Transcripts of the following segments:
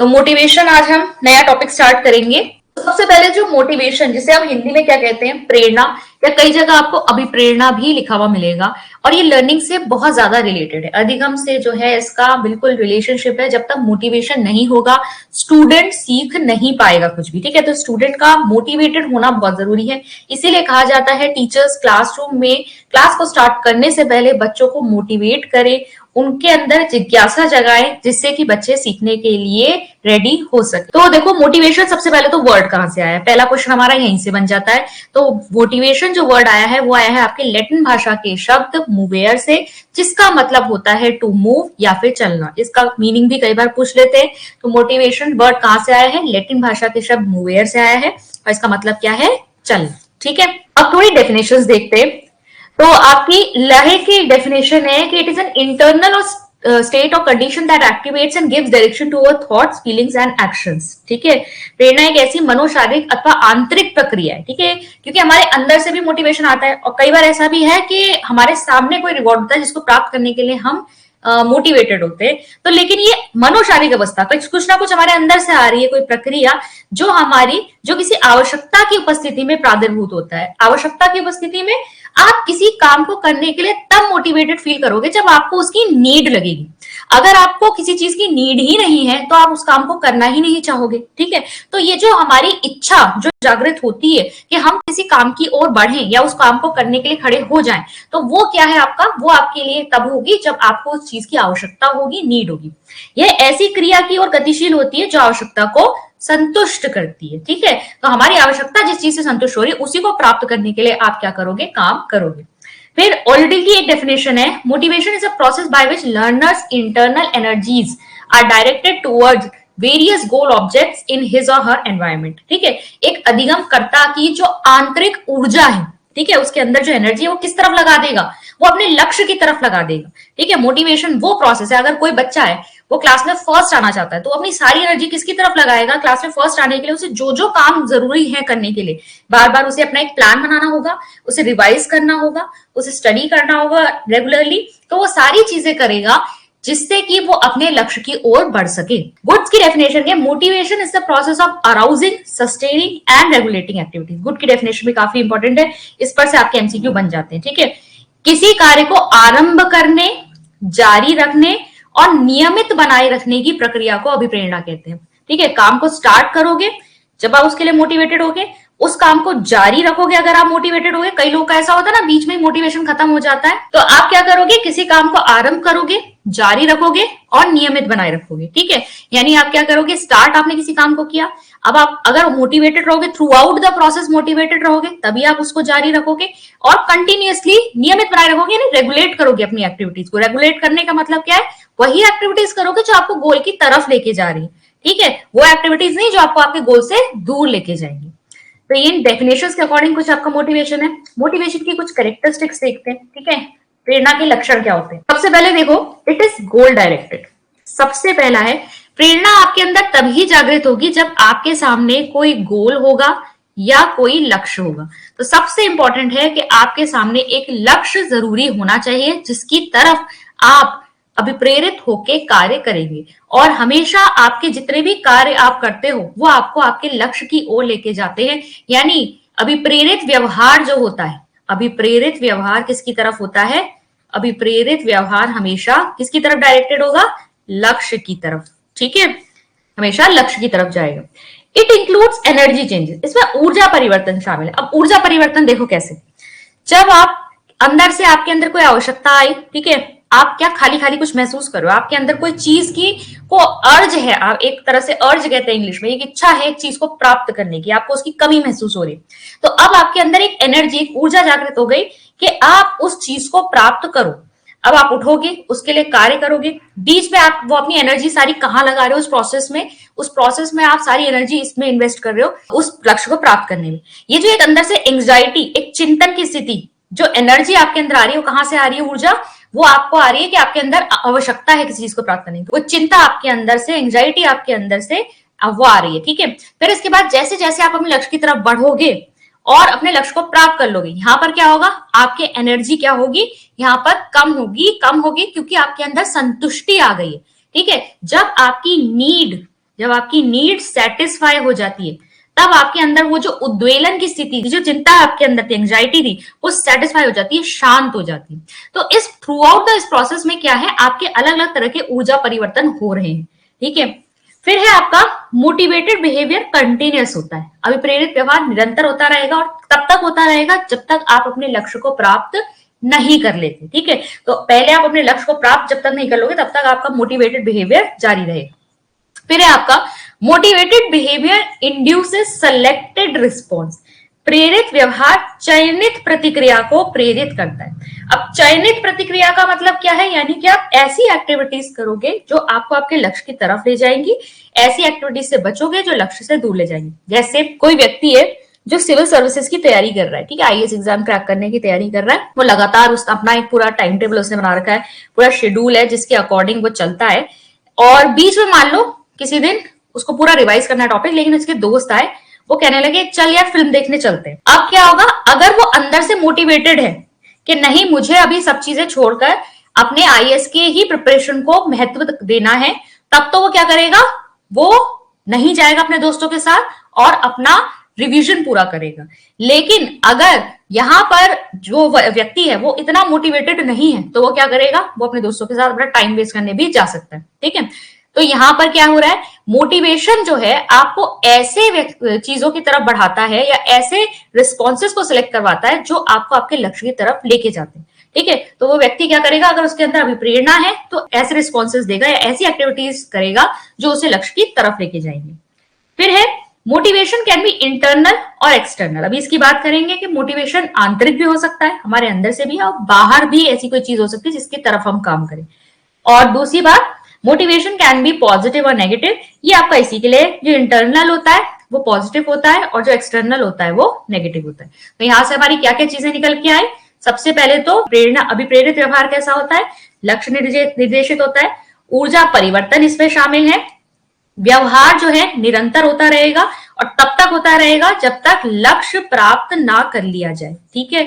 तो मोटिवेशन आज हम नया टॉपिक स्टार्ट करेंगे। तो सबसे पहले जो मोटिवेशन, जिसे हम हिंदी में क्या कहते हैं, प्रेरणा, या कई जगह आपको अभिप्रेरणा भी लिखा हुआ मिलेगा। और ये लर्निंग से बहुत ज्यादा रिलेटेड है, अधिगम से जो है इसका बिल्कुल रिलेशनशिप है। जब तक मोटिवेशन नहीं होगा स्टूडेंट सीख नहीं पाएगा कुछ भी। ठीक है, तो स्टूडेंट का मोटिवेटेड होना बहुत जरूरी है। इसीलिए कहा जाता है टीचर्स क्लासरूम में क्लास को स्टार्ट करने से पहले बच्चों को मोटिवेट करें, उनके अंदर जिज्ञासा जगाएं, जिससे कि बच्चे सीखने के लिए रेडी हो सके। तो देखो मोटिवेशन, सबसे पहले तो वर्ड कहां से आया है, पहला क्वेश्चन हमारा यहीं से बन जाता है। तो मोटिवेशन जो वर्ड आया है वो आया है आपके लैटिन भाषा के शब्द मूवेयर से, जिसका मतलब होता है टू मूव या फिर चलना। इसका मीनिंग भी कई बार पूछ लेते हैं। तो मोटिवेशन वर्ड कहां से आया है, लैटिन भाषा के शब्द मूवेयर से आया है, और इसका मतलब क्या है, चलना। ठीक है, अब थोड़ी डेफिनेशंस देखते हैं। तो आपकी लहे की डेफिनेशन है कि it is an internal or state or condition that activates and gives direction to our thoughts, feelings and actions. ठीक है, प्रेरणा एक ऐसी मनोशारीरिक अथवा आंतरिक प्रक्रिया है। ठीक है, क्योंकि हमारे अंदर से भी मोटिवेशन आता है, और कई बार ऐसा भी है कि हमारे सामने कोई रिवॉर्ड होता है जिसको प्राप्त करने के लिए हम मोटिवेटेड होते हैं। तो लेकिन ये मनोशारीरिक अवस्था कुछ ना कुछ हमारे अंदर से आ रही है, कोई प्रक्रिया जो किसी आवश्यकता की उपस्थिति में प्रादुर्भूत होता है। आवश्यकता की उपस्थिति में आप किसी काम को करने के लिए तब मोटिवेटेड फील करोगे जब आपको उसकी नीड लगेगी। अगर आपको किसी चीज की नीड ही नहीं है तो आप उस काम को करना ही नहीं चाहोगे। ठीक है, तो ये जो हमारी इच्छा जो जागृत होती है कि हम किसी काम की ओर बढ़ें या उस काम को करने के लिए खड़े हो जाएं, तो वो क्या है आपका, वो आपके लिए तब होगी जब आपको उस चीज की आवश्यकता होगी, नीड होगी। यह ऐसी क्रिया की ओर गतिशील होती है जो आवश्यकता को संतुष्ट करती है। ठीक है, तो हमारी आवश्यकता जिस चीज से संतुष्ट हो रही है उसी को प्राप्त करने के लिए आप क्या करोगे, काम करोगे। फिर ऑलरेडी की एक डेफिनेशन है, motivation is a process by which learners internal energies are directed towards various goal objects in his or her environment. ठीक है, एक अधिगम कर्ता की जो आंतरिक ऊर्जा है, ठीक है, उसके अंदर जो एनर्जी है वो किस तरफ लगा देगा, वो अपने लक्ष्य की तरफ लगा देगा। ठीक है, मोटिवेशन वो प्रोसेस है, अगर कोई बच्चा है वो क्लास में फर्स्ट आना चाहता है तो अपनी सारी एनर्जी किसकी तरफ लगाएगा, क्लास में फर्स्ट आने के लिए। उसे जो जो काम जरूरी है करने के लिए बार बार उसे अपना एक प्लान बनाना होगा, उसे रिवाइज करना होगा, उसे स्टडी करना होगा रेगुलरली। तो वो सारी चीजें करेगा जिससे कि वो अपने लक्ष्य की ओर बढ़ सके। गुड्स की डेफिनेशन है, motivation is the process of arousing, sustaining and regulating activities. Good की डेफिनेशन भी काफी इंपॉर्टेंट है, इस पर से आपके एमसीक्यू बन जाते हैं। ठीक है, किसी कार्य को आरंभ करने, जारी रखने और नियमित बनाए रखने की प्रक्रिया को अभिप्रेरणा कहते हैं। ठीक है, काम को स्टार्ट करोगे जब आप उसके लिए मोटिवेटेड होगे, उस काम को जारी रखोगे अगर आप मोटिवेटेड होगे। कई लोग का ऐसा होता है ना, बीच में मोटिवेशन खत्म हो जाता है, तो आप क्या करोगे, किसी काम को आरंभ करोगे, जारी रखोगे और नियमित बनाए रखोगे। ठीक है, यानी आप क्या करोगे, स्टार्ट आपने किसी काम को किया, अब आप अगर मोटिवेटेड रहोगे, through out the process motivated रहोगे, तभी आप उसको जारी रखोगे और कंटिन्यूअसली नियमित बनाए रखोगे, यानी रेगुलेट करोगे अपनी एक्टिविटीज को। रेगुलेट करने का मतलब क्या है, वही एक्टिविटीज करोगे जो आपको गोल की तरफ लेके जा रही है। ठीक है, वो एक्टिविटीज नहीं जो आपको आपके गोल से दूर लेके जाएंगी। तो ये डेफिनेशंस के अकॉर्डिंग कुछ आपका मोटिवेशन है। मोटिवेशन की कुछ कैरेक्टरिस्टिक्स देखते हैं। ठीक है, प्रेरणा के लक्षण क्या होते हैं। सबसे पहले देखो, इट इज गोल डायरेक्टेड। सबसे पहला है, प्रेरणा आपके अंदर तभी जागृत होगी जब आपके सामने कोई गोल होगा या कोई लक्ष्य होगा। तो सबसे इंपॉर्टेंट है कि आपके सामने एक लक्ष्य जरूरी होना चाहिए जिसकी तरफ आप अभिप्रेरित होके कार्य करेंगे, और हमेशा आपके जितने भी कार्य आप करते हो वो आपको आपके लक्ष्य की ओर लेके जाते हैं। यानी अभिप्रेरित व्यवहार जो होता है, अभिप्रेरित व्यवहार किसकी तरफ होता है, अभिप्रेरित व्यवहार हमेशा किसकी तरफ डायरेक्टेड होगा, लक्ष्य की तरफ। ठीक है, हमेशा लक्ष्य की तरफ जाएगा। इट इंक्लूड्स एनर्जी चेंजेस, इसमें ऊर्जा परिवर्तन शामिल है। अब ऊर्जा परिवर्तन देखो कैसे, जब आप अंदर से आपके अंदर कोई आवश्यकता आई, ठीक है, आप क्या खाली खाली कुछ महसूस करो, आपके अंदर कोई चीज की को अर्ज है, आप एक तरह से अर्ज कहते हैं इंग्लिश में, एक इच्छा है एक चीज को प्राप्त करने की, आपको उसकी कमी महसूस हो रही है, तो अब आपके अंदर एक एनर्जी, एक ऊर्जा जागृत हो गई कि आप उस चीज को प्राप्त करो। अब आप उठोगे, उसके लिए कार्य करोगे, बीच में आप वो अपनी एनर्जी सारी कहाँ लगा रहे हो, उस प्रोसेस में आप सारी एनर्जी इसमें इन्वेस्ट कर रहे हो उस लक्ष्य को प्राप्त करने में। ये जो एक अंदर से एंग्जाइटी, एक चिंतन की स्थिति, जो एनर्जी आपके अंदर आ रही है वो कहां से आ रही है, ऊर्जा, वो आपको आ रही है कि आपके अंदर आवश्यकता है किसी चीज को प्राप्त करने की, वो चिंता आपके अंदर से, एंग्जाइटी आपके अंदर से वो आ रही है। ठीक है, फिर इसके बाद जैसे जैसे आप अपने लक्ष्य की तरफ बढ़ोगे और अपने लक्ष्य को प्राप्त कर लोगे, यहाँ पर क्या होगा, आपके एनर्जी क्या होगी, यहाँ पर कम होगी क्योंकि आपके अंदर संतुष्टि आ गई है। ठीक है, जब जब आपकी नीड सेटिस्फाई हो जाती है, तब आपके अंदर वो जो उद्वेलन की स्थिति थी, जो चिंता आपके अंदर थी, एंग्जाइटी थी, वो सेटिस्फाई हो जाती है, शांत हो जाती है। तो इस थ्रू आउट द इस प्रोसेस में क्या है, आपके अलग अलग तरह के ऊर्जा परिवर्तन हो रहे हैं। ठीक है, फिर है आपका मोटिवेटेड बिहेवियर कंटिन्यूअस होता है। अभिप्रेरित व्यवहार निरंतर होता रहेगा और तब तक होता रहेगा जब तक आप अपने लक्ष्य को प्राप्त नहीं कर लेते। ठीक है, तो पहले आप अपने लक्ष्य को प्राप्त जब तक नहीं कर लोगे, तब तक आपका मोटिवेटेड बिहेवियर जारी रहेगा। फिर है आपका motivated behaviour induces selected response. प्रेरित व्यवहार चयनित प्रतिक्रिया को प्रेरित करता है। अब चयनित प्रतिक्रिया का मतलब क्या है, यानी कि आप ऐसी एक्टिविटीज करोगे जो आपको आपके लक्ष्य की तरफ ले जाएंगी, ऐसी एक्टिविटीज से बचोगे जो लक्ष्य से दूर ले जाएंगी। जैसे कोई व्यक्ति है जो सिविल सर्विसेज की तैयारी कर रहा है, ठीक है, आईएएस एग्जाम क्रैक करने की तैयारी कर रहा है, वो लगातार उस अपना एक पूरा टाइम टेबल उसने बना रखा है, पूरा शेड्यूल है जिसके अकॉर्डिंग वो चलता है, और बीच में मान लो किसी दिन उसको पूरा रिवाइज करना है टॉपिक, लेकिन उसके दोस्त आए, वो कहने लगे चल यार फिल्म देखने चलते हैं। अब क्या होगा, अगर वो अंदर से मोटिवेटेड है कि नहीं मुझे अभी सब चीजें छोड़कर अपने आईएएस के ही प्रिपरेशन को महत्व देना है, तब तो वो क्या करेगा, वो नहीं जाएगा अपने दोस्तों के साथ और अपना रिवीजन पूरा करेगा। लेकिन अगर यहाँ पर जो व्यक्ति है वो इतना मोटिवेटेड नहीं है, तो वो क्या करेगा, वो अपने दोस्तों के साथ अपना टाइम वेस्ट करने भी जा सकता है। ठीक है, तो यहां पर क्या हो रहा है, मोटिवेशन जो है आपको ऐसे चीजों की तरफ बढ़ाता है या ऐसे रिस्पॉन्सेस को सिलेक्ट करवाता है जो आपको आपके लक्ष्य की तरफ लेके जाते हैं। ठीक है, तो वो व्यक्ति क्या करेगा, अगर उसके अंदर अभिप्रेरणा है तो ऐसे रिस्पॉन्सेस देगा या ऐसी एक्टिविटीज करेगा जो उसे लक्ष्य की तरफ लेके जाएंगे। फिर है मोटिवेशन कैन बी इंटरनल और एक्सटर्नल। अभी इसकी बात करेंगे कि मोटिवेशन आंतरिक भी हो सकता है, हमारे अंदर से भी, और बाहर भी ऐसी कोई चीज हो सकती है जिसकी तरफ हम काम करें। और दूसरी बात, मोटिवेशन कैन बी पॉजिटिव और नेगेटिव। ये आपका इसी के लिए, जो इंटरनल होता है वो पॉजिटिव होता है और जो एक्सटर्नल होता है वो नेगेटिव होता है। तो यहां से हमारी क्या क्या चीजें निकल के आए, सबसे पहले तो प्रेरणा, अभिप्रेरित व्यवहार कैसा होता है, लक्ष्य निर्देशित होता है, ऊर्जा परिवर्तन इसमें शामिल है, व्यवहार जो है निरंतर होता रहेगा और तब तक होता रहेगा जब तक लक्ष्य प्राप्त ना कर लिया जाए। ठीक है,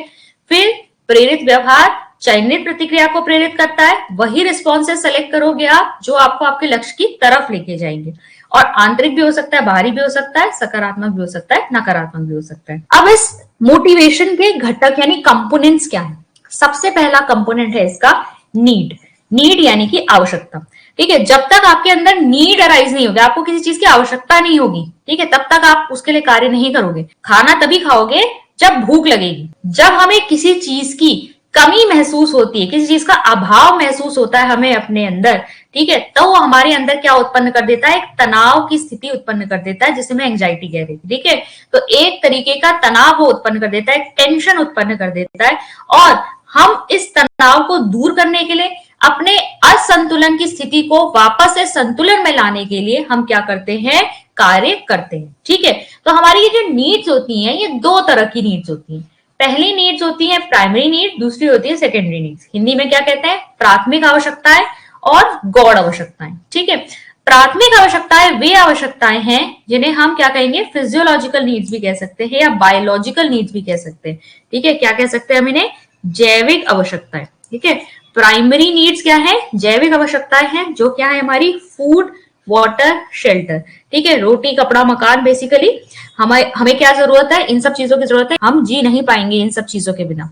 फिर प्रेरित व्यवहार चयनित प्रतिक्रिया को प्रेरित करता है, वही रिस्पॉन्सेस सेलेक्ट करोगे आप जो आपको आपके लक्ष्य की तरफ लेके जाएंगे, और आंतरिक भी हो सकता है, बाहरी भी हो सकता है, सकारात्मक भी हो सकता है, नकारात्मक भी हो सकता है। अब इस मोटिवेशन के घटक यानी कंपोनेंट्स क्या है, सबसे पहला कंपोनेंट है इसका नीड। नीड यानी कि आवश्यकता। ठीक है, जब तक आपके अंदर नीड अराइज नहीं होगी, आपको किसी चीज की आवश्यकता नहीं होगी, ठीक है, तब तक आप उसके लिए कार्य नहीं करोगे। खाना तभी खाओगे जब भूख लगेगी। जब हमें किसी चीज की कमी महसूस होती है, किसी चीज का अभाव महसूस होता है हमें अपने अंदर, ठीक है, तो वो हमारे अंदर क्या उत्पन्न कर देता है, एक तनाव की स्थिति उत्पन्न कर देता है, जिसे मैं एंजाइटी कह रही थी। ठीक है, तो एक तरीके का तनाव वो उत्पन्न कर देता है, टेंशन उत्पन्न कर देता है, और हम इस तनाव को दूर करने के लिए, अपने असंतुलन की स्थिति को वापस से संतुलन में लाने के लिए हम क्या करते हैं, कार्य करते हैं। ठीक है, तो हमारी ये जो नीड्स होती हैं, ये दो तरह की नीड्स होती हैं। पहली नीड्स होती है प्राइमरी नीड, दूसरी होती है सेकेंडरी नीड्स। हिंदी में क्या कहते हैं, प्राथमिक आवश्यकताएं और गौण आवश्यकताएं। ठीक है, प्राथमिक आवश्यकताएं वे आवश्यकताएं हैं जिन्हें हम क्या कहेंगे, फिजियोलॉजिकल नीड्स भी कह सकते हैं या बायोलॉजिकल नीड्स भी कह सकते हैं। ठीक है, क्या कह सकते हैं हम इन्हें, जैविक आवश्यकताएं। ठीक है, प्राइमरी नीड्स क्या है, जैविक आवश्यकताएं हैं, जो क्या है हमारी फूड, वाटर, शेल्टर। ठीक है, रोटी, कपड़ा, मकान, बेसिकली हमें क्या जरूरत है, इन सब चीजों की जरूरत है, हम जी नहीं पाएंगे इन सब चीजों के बिना।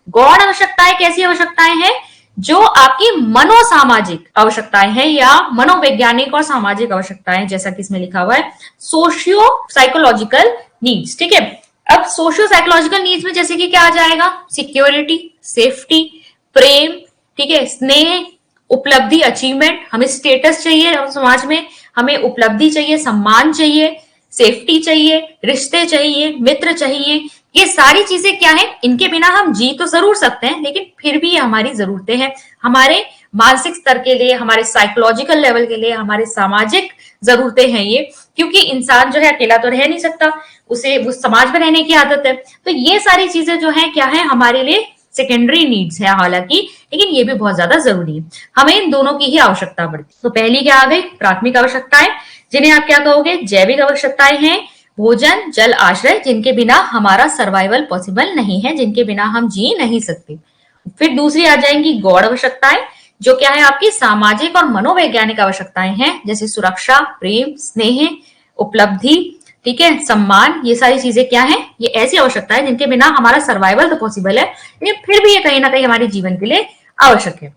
गौण आवश्यकताएं कैसी आवश्यकताएं हैं, जो आपकी मनोसामाजिक आवश्यकताएं हैं या मनोवैज्ञानिक और सामाजिक आवश्यकताएं, जैसा कि इसमें लिखा हुआ है सोशियो साइकोलॉजिकल नीड्स। ठीक है, अब सोशियो साइकोलॉजिकल नीड्स में जैसे कि क्या आ जाएगा, सिक्योरिटी, सेफ्टी, प्रेम, ठीक है, स्नेह, उपलब्धि, अचीवमेंट, हमें स्टेटस चाहिए समाज में, हमें उपलब्धि चाहिए, सम्मान चाहिए, सेफ्टी चाहिए, रिश्ते चाहिए, मित्र चाहिए। ये सारी चीजें क्या है, इनके बिना हम जी तो जरूर सकते हैं, लेकिन फिर भी ये हमारी जरूरतें हैं, हमारे मानसिक स्तर के लिए, हमारे साइकोलॉजिकल लेवल के लिए, हमारे सामाजिक जरूरतें हैं ये, क्योंकि इंसान जो है अकेला तो रह नहीं सकता, उसे उस समाज में रहने की आदत है। तो ये सारी चीजें जो है क्या है, हमारे लिए सेकेंडरी नीड्स है हालांकि, लेकिन ये भी बहुत ज्यादा जरूरी है, हमें इन दोनों की ही आवश्यकता पड़ती है। तो पहली क्या आ गई, प्राथमिक आवश्यकताएं, जिन्हें आप क्या कहोगे, जैविक आवश्यकताएं हैं, भोजन, जल, आश्रय, जिनके बिना हमारा सर्वाइवल पॉसिबल नहीं है, जिनके बिना हम जी नहीं सकते। फिर दूसरी आ जाएंगी गौण आवश्यकताएं, जो क्या है आपकी सामाजिक और मनोवैज्ञानिक आवश्यकताएं हैं, जैसे सुरक्षा, प्रेम, स्नेह, उपलब्धि, ठीक है, सम्मान। ये सारी चीजें क्या है, ये ऐसी आवश्यकताएं जिनके बिना हमारा सर्वाइवल तो पॉसिबल है, लेकिन फिर भी ये कहीं ना कहीं हमारे जीवन के लिए आवश्यक है।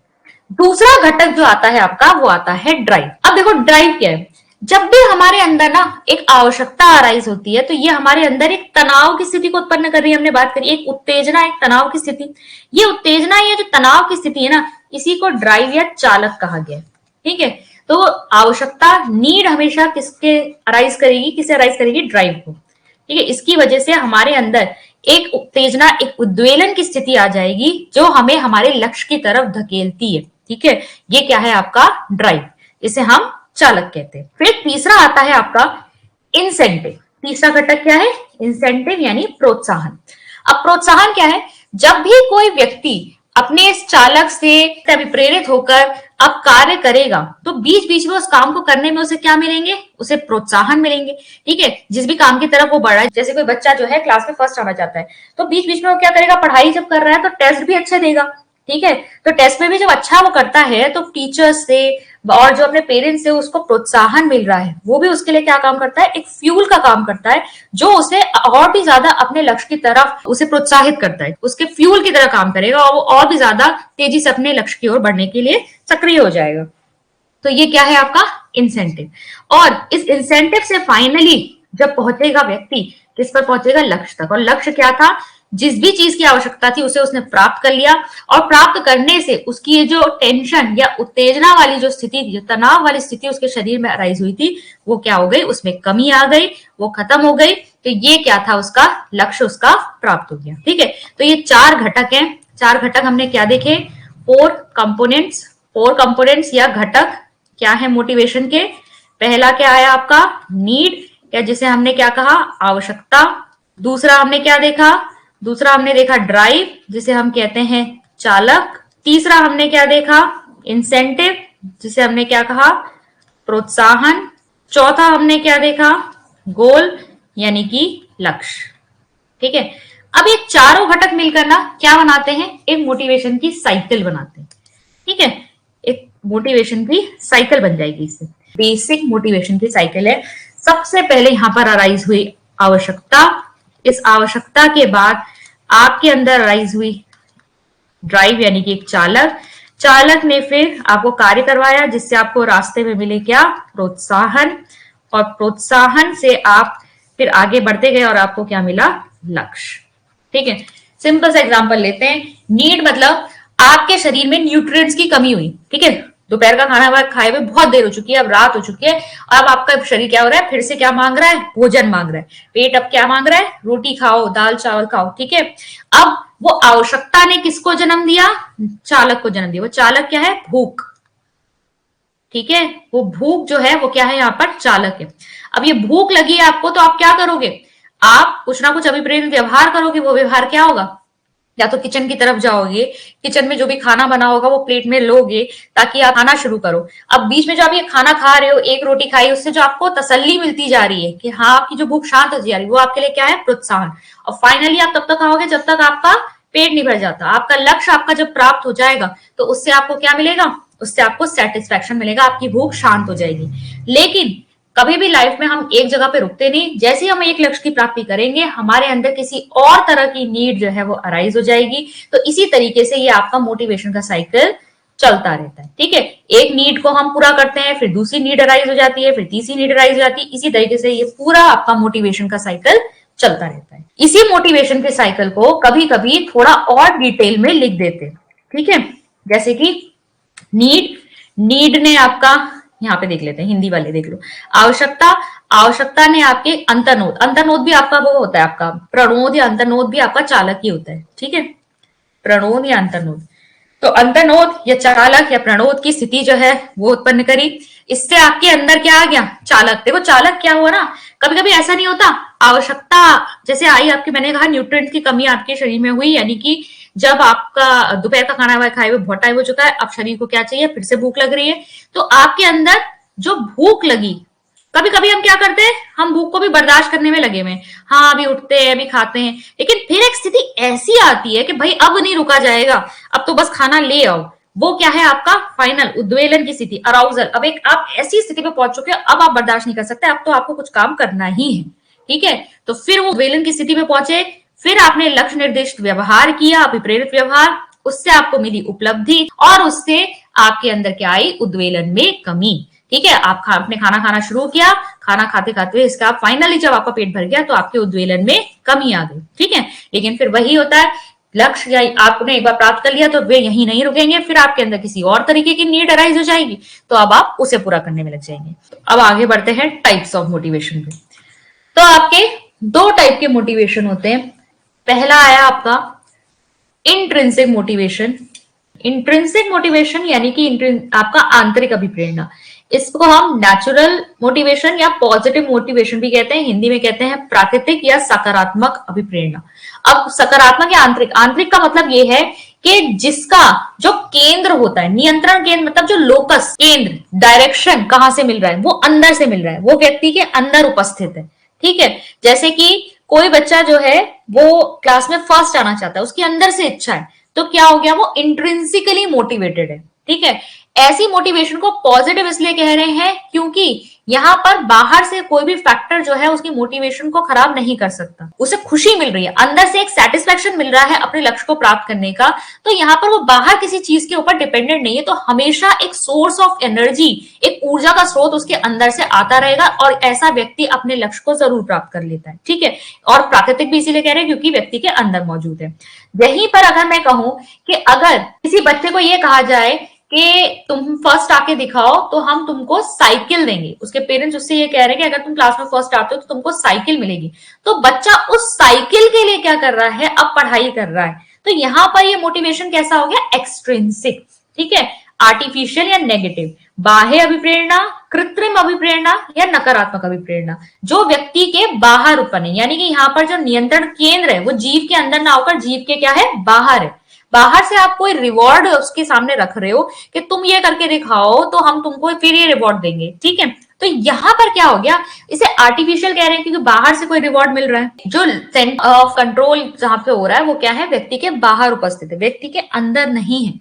दूसरा घटक जो आता है आपका, वो आता है ड्राइव। अब देखो ड्राइव क्या है, जब भी हमारे अंदर ना एक आवश्यकता अराइज होती है तो ये हमारे अंदर एक तनाव की स्थिति को उत्पन्न कर रही है। हमने बात करी एक उत्तेजना, एक तनाव की स्थिति। ये उत्तेजना, ये जो तनाव की स्थिति है ना, इसी को ड्राइव या चालक कहा गया है। ठीक है, तो आवश्यकता, नीड हमेशा किसके अराइज करेगी, किसे अराइज करेगी, ड्राइव को। ठीक है, इसकी वजह से हमारे अंदर एक उत्तेजना, एक उद्वेलन की स्थिति आ जाएगी जो हमें हमारे लक्ष्य की तरफ धकेलती है। ठीक है, ये क्या है आपका ड्राइव, इसे हम चालक कहते हैं। फिर तीसरा आता है आपका इंसेंटिव। तीसरा घटक क्या है, इंसेंटिव यानी प्रोत्साहन। अब प्रोत्साहन क्या है, जब भी कोई व्यक्ति अपने इस चालक से अभिप्रेरित होकर अब कार्य करेगा तो बीच बीच में उस काम को करने में उसे क्या मिलेंगे, उसे प्रोत्साहन मिलेंगे। ठीक है, जिस भी काम की तरफ वो बढ़ रहा है, जैसे कोई बच्चा जो है क्लास में फर्स्ट आना चाहता है तो बीच बीच में वो क्या करेगा, पढ़ाई जब कर रहा है तो टेस्ट भी अच्छा देगा। ठीक है, तो टेस्ट में भी जब अच्छा वो करता है तो टीचर्स से और जो अपने पेरेंट्स से उसको प्रोत्साहन मिल रहा है, वो भी उसके लिए क्या काम करता है, एक फ्यूल का काम करता है, जो उसे और भी ज्यादा अपने लक्ष्य की तरफ उसे प्रोत्साहित करता है, उसके फ्यूल की तरह काम करेगा और वो और भी ज्यादा तेजी से अपने लक्ष्य की ओर बढ़ने के लिए सक्रिय हो जाएगा। तो ये क्या है आपका इंसेंटिव। और इस इंसेंटिव से फाइनली जब पहुंचेगा व्यक्ति, किस पर पहुंचेगा, लक्ष्य तक। और लक्ष्य क्या था, जिस भी चीज की आवश्यकता थी उसे उसने प्राप्त कर लिया, और प्राप्त करने से उसकी ये जो टेंशन या उत्तेजना वाली जो स्थिति थी, जो तनाव वाली स्थिति उसके शरीर में अराइज हुई थी, वो क्या हो गई, उसमें कमी आ गई, वो खत्म हो गई। तो ये क्या था, उसका लक्ष्य उसका प्राप्त हो गया। ठीक है, तो ये चार घटक हैं। चार घटक हमने क्या देखे, फोर कंपोनेंट्स या घटक क्या है मोटिवेशन के। पहला क्या है आपका नीड, या जिसे हमने क्या कहा, आवश्यकता। दूसरा हमने क्या देखा, दूसरा हमने देखा ड्राइव, जिसे हम कहते हैं चालक। तीसरा हमने क्या देखा, इंसेंटिव, जिसे हमने क्या कहा, प्रोत्साहन। चौथा हमने क्या देखा, गोल यानी कि लक्ष्य। ठीक है, अब ये चारों घटक मिलकर ना क्या बनाते हैं, एक मोटिवेशन की साइकिल बनाते हैं। ठीक है, एक मोटिवेशन की साइकिल बन जाएगी इससे। बेसिक मोटिवेशन की साइकिल है। सबसे पहले यहां पर अराइज हुई आवश्यकता, इस आवश्यकता के बाद आपके अंदर अराइज हुई ड्राइव यानी कि एक चालक। चालक ने फिर आपको कार्य करवाया जिससे आपको रास्ते में मिले क्या, प्रोत्साहन, और प्रोत्साहन से आप फिर आगे बढ़ते गए और आपको क्या मिला, लक्ष्य। ठीक है, सिंपल सा एग्जांपल लेते हैं। नीड मतलब आपके शरीर में न्यूट्रिएंट्स की कमी हुई। ठीक है, दोपहर का खाना खाए हुए बहुत देर हो चुकी है, अब रात हो चुकी है, अब आपका शरीर क्या हो रहा है, फिर से क्या मांग रहा है, भोजन मांग रहा है। पेट अब क्या मांग रहा है, रोटी खाओ, दाल चावल खाओ। ठीक है, अब वो आवश्यकता ने किसको जन्म दिया, चालक को जन्म दिया। वो चालक क्या है, भूख। ठीक है, वो भूख जो है वो क्या है, यहाँ पर चालक है। अब ये भूख लगी है आपको, तो आप क्या करोगे, आप कुछ ना कुछ अभिप्रेत व्यवहार करोगे। वो व्यवहार क्या होगा, या तो किचन की तरफ जाओगे, किचन में जो भी खाना बना होगा वो प्लेट में लोगे ताकि आप खाना शुरू करो। अब बीच में जो आप ये खाना खा रहे हो, एक रोटी खाई, उससे जो आपको तसल्ली मिलती जा रही है कि हाँ आपकी जो भूख शांत होती जा रही है, वो आपके लिए क्या है, प्रोत्साहन। और फाइनली आप तब तक खाओगे जब तक आपका पेट नहीं भर जाता। आपका लक्ष्य आपका जब प्राप्त हो जाएगा तो उससे आपको क्या मिलेगा, उससे आपको सेटिस्फैक्शन मिलेगा, आपकी भूख शांत हो जाएगी। लेकिन कभी भी लाइफ में हम एक जगह पे रुकते नहीं। जैसे ही हम एक लक्ष्य की प्राप्ति करेंगे, हमारे अंदर किसी और तरह की नीड जो है वो अराइज हो जाएगी। तो इसी तरीके से ये आपका मोटिवेशन का साइकिल चलता रहता है। ठीक है, एक नीड को हम पूरा करते हैं, फिर दूसरी नीड अराइज हो जाती है, फिर तीसरी नीड अराइज हो जाती है। इसी तरीके से ये पूरा आपका मोटिवेशन का साइकिल चलता रहता है। इसी मोटिवेशन के साइकिल को कभी कभी थोड़ा और डिटेल में लिख देते हैं। ठीक है, जैसे कि नीड ने आपका, यहाँ पे देख लेते हैं, हिंदी वाले देख लो, आवश्यकता ने आपके अंतर्नोद भी आपका वो होता है, आपका प्रणोद या अंतर्नोद भी आपका चालक ही होता है। ठीक है, प्रणोद या अंतर्नोद, तो अंतर्नोद या चालक या प्रणोद की स्थिति जो है वो उत्पन्न करी। इससे आपके अंदर क्या आ गया, चालक। देखो चालक क्या हुआ ना, कभी कभी ऐसा नहीं होता, आवश्यकता जैसे आई आपकी, मैंने कहा न्यूट्रिएंट की कमी आपके शरीर में हुई, यानी कि जब आपका दोपहर का खाना खाए हुए बहुत टाइम हो चुका है, अब शरीर को क्या चाहिए, फिर से भूख लग रही है। तो आपके अंदर जो भूख लगी, कभी कभी हम क्या करते हैं, हम भूख को भी बर्दाश्त करने में लगे हुए, हाँ अभी उठते हैं, अभी खाते हैं, लेकिन फिर एक स्थिति ऐसी आती है कि भाई अब नहीं रुका जाएगा, अब तो बस खाना ले आओ। वो क्या है आपका फाइनल उद्वेलन की स्थिति, अराउजल। अब एक आप ऐसी स्थिति पे पहुंच चुके हो, अब आप बर्दाश्त नहीं कर सकते, अब तो आपको कुछ काम करना ही है, ठीक है। तो फिर वो उद्वेलन की स्थिति में पहुंचे, फिर आपने लक्ष्य निर्दिष्ट व्यवहार किया, अभिप्रेरित व्यवहार, उससे आपको मिली उपलब्धि और उससे आपके अंदर क्या आई, उद्वेलन में कमी, ठीक है। आपने खाना खाना शुरू किया, खाना खाते खाते इसका फाइनली जब आपका पेट भर गया तो आपके उद्वेलन में कमी आ गई, ठीक है। लेकिन फिर वही होता है, लक्ष्य या आपने एक बार प्राप्त कर लिया तो वे यहीं नहीं रुकेंगे, फिर आपके अंदर किसी और तरीके की नीड अराइज हो जाएगी, तो अब आप उसे पूरा करने में लग जाएंगे। अब आगे बढ़ते हैं टाइप्स ऑफ मोटिवेशन पे। तो आपके दो टाइप के मोटिवेशन होते हैं। पहला आया आपका इंट्रिंसिक मोटिवेशन। इंट्रिंसिक मोटिवेशन यानी कि आपका आंतरिक अभिप्रेरणा, इसको हम नेचुरल मोटिवेशन या पॉजिटिव मोटिवेशन भी कहते हैं, हिंदी में कहते हैं प्राकृतिक या सकारात्मक अभिप्रेरणा। अब सकारात्मक या आंतरिक, आंतरिक का मतलब ये है कि जिसका जो केंद्र होता है, नियंत्रण केंद्र मतलब जो लोकस, केंद्र, डायरेक्शन कहां से मिल रहा है, वो अंदर से मिल रहा है, वो व्यक्ति के अंदर उपस्थित है, ठीक है। जैसे कि कोई बच्चा जो है वो क्लास में फर्स्ट आना चाहता है, उसके अंदर से इच्छा है, तो क्या हो गया, वो इंट्रिंसिकली मोटिवेटेड है, ठीक है। ऐसी मोटिवेशन को पॉजिटिव इसलिए कह रहे हैं क्योंकि यहां पर बाहर से कोई भी फैक्टर जो है उसकी मोटिवेशन को खराब नहीं कर सकता, उसे खुशी मिल रही है, अंदर से एक सेटिस्फेक्शन मिल रहा है अपने लक्ष्य को प्राप्त करने का, तो यहां पर वो बाहर किसी चीज के ऊपर डिपेंडेंट नहीं है, तो हमेशा एक सोर्स ऑफ एनर्जी, एक ऊर्जा का स्रोत उसके अंदर से आता रहेगा और ऐसा व्यक्ति अपने लक्ष्य को जरूर प्राप्त कर लेता है, ठीक है। और प्राकृतिक भी इसीलिए कह रहे हैं क्योंकि व्यक्ति के अंदर मौजूद है। यहीं पर अगर मैं कहूं कि अगर किसी बच्चे को यह कहा जाए कि तुम फर्स्ट आके दिखाओ तो हम तुमको साइकिल देंगे, उसके पेरेंट्स उससे ये कह रहे हैं कि अगर तुम क्लास में फर्स्ट आते हो तो तुमको साइकिल मिलेगी, तो बच्चा उस साइकिल के लिए क्या कर रहा है, अब पढ़ाई कर रहा है, तो यहां पर ये मोटिवेशन कैसा हो गया, एक्सट्रिंसिक, ठीक है। आर्टिफिशियल या नेगेटिव, बाह्य अभिप्रेरणा, कृत्रिम अभिप्रेरणा या नकारात्मक अभिप्रेरणा, जो व्यक्ति के बाहर उत्पन्न है, यानी कि यहाँ पर जो नियंत्रण केंद्र है वो जीव के अंदर ना होकर जीव के क्या है, बाहर है। बाहर से आप कोई रिवॉर्ड उसके सामने रख रहे हो कि तुम ये करके दिखाओ तो हम तुमको फिर ये रिवॉर्ड देंगे, ठीक है। तो यहां पर क्या हो गया, इसे आर्टिफिशियल कह रहे हैं क्योंकि बाहर से कोई रिवॉर्ड मिल रहा है, जो सेंटर ऑफ कंट्रोल जहां पे हो रहा है वो क्या है, व्यक्ति के बाहर उपस्थित है, व्यक्ति के अंदर नहीं है।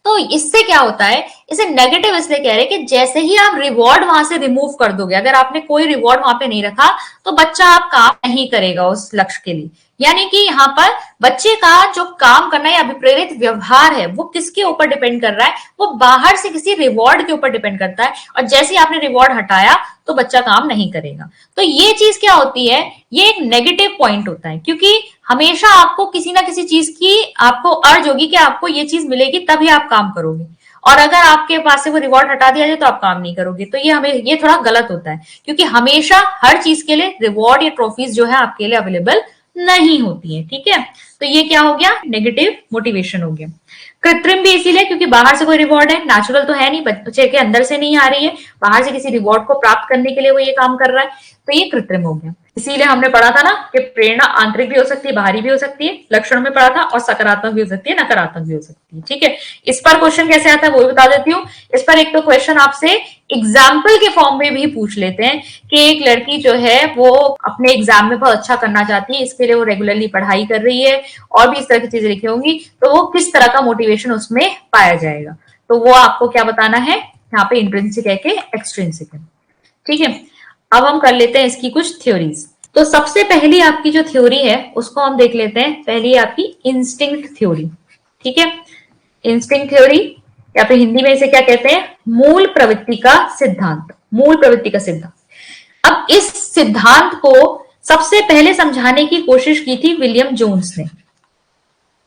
तो इससे क्या होता है, इसे नेगेटिव इसलिए कह रहे हैं कि जैसे ही आप रिवॉर्ड वहां से रिमूव कर दोगे, अगर आपने कोई रिवॉर्ड वहां पे नहीं रखा तो बच्चा आप काम नहीं करेगा उस लक्ष्य के लिए, यानी कि यहाँ पर बच्चे का जो काम करना या अभिप्रेरित व्यवहार है वो किसके ऊपर डिपेंड कर रहा है, वो बाहर से किसी रिवॉर्ड के ऊपर डिपेंड करता है, और जैसे ही आपने रिवॉर्ड हटाया तो बच्चा काम नहीं करेगा। तो ये चीज क्या होती है, ये एक नेगेटिव पॉइंट होता है, क्योंकि हमेशा आपको किसी ना किसी चीज की आपको अर्ज होगी कि आपको ये चीज मिलेगी तभी आप काम करोगे, और अगर आपके पास से वो रिवॉर्ड हटा दिया जाए तो आप काम नहीं करोगे। तो ये थोड़ा गलत होता है, क्योंकि हमेशा हर चीज के लिए रिवॉर्ड या ट्रॉफीज जो है आपके लिए अवेलेबल नहीं होती है, ठीक है। तो ये क्या हो गया, नेगेटिव मोटिवेशन हो गया। कृत्रिम भी इसीलिए क्योंकि बाहर से कोई रिवॉर्ड है, नेचुरल तो है नहीं, बच्चे के अंदर से नहीं आ रही है, बाहर से किसी रिवॉर्ड को प्राप्त करने के लिए वो ये काम कर रहा है, तो ये कृत्रिम हो गया। इसीलिए हमने पढ़ा था ना कि प्रेरणा आंतरिक भी हो सकती है, बाहरी भी हो सकती है, लक्षणों में पढ़ा था, और सकारात्मक भी हो सकती है, नकारात्मक भी हो सकती है, ठीक है। इस पर क्वेश्चन कैसे आता है वो भी बता देती हूँ। इस पर एक तो क्वेश्चन आपसे एग्जाम्पल के फॉर्म में भी पूछ लेते हैं कि एक लड़की जो है वो अपने एग्जाम में बहुत अच्छा करना चाहती है, इसके लिए वो रेगुलरली पढ़ाई कर रही है, और भी इस तरह की चीजें लिखी होंगी, तो वो किस तरह का मोटिवेशन उसमें पाया जाएगा, तो वो आपको क्या बताना है, यहाँ पे इंट्रिंसिक है कि एक्सट्रिंसिक है, ठीक है। अब हम कर लेते हैं इसकी कुछ थ्योरीज। तो सबसे पहली आपकी जो थ्योरी है उसको हम देख लेते हैं, पहली आपकी इंस्टिंक्ट थ्योरी, ठीक है। इंस्टिंक्ट थ्योरी या फिर हिंदी में इसे क्या कहते हैं, मूल प्रवृत्ति का सिद्धांत, मूल प्रवृत्ति का सिद्धांत। अब इस सिद्धांत को सबसे पहले समझाने की कोशिश की थी विलियम जोन्स ने।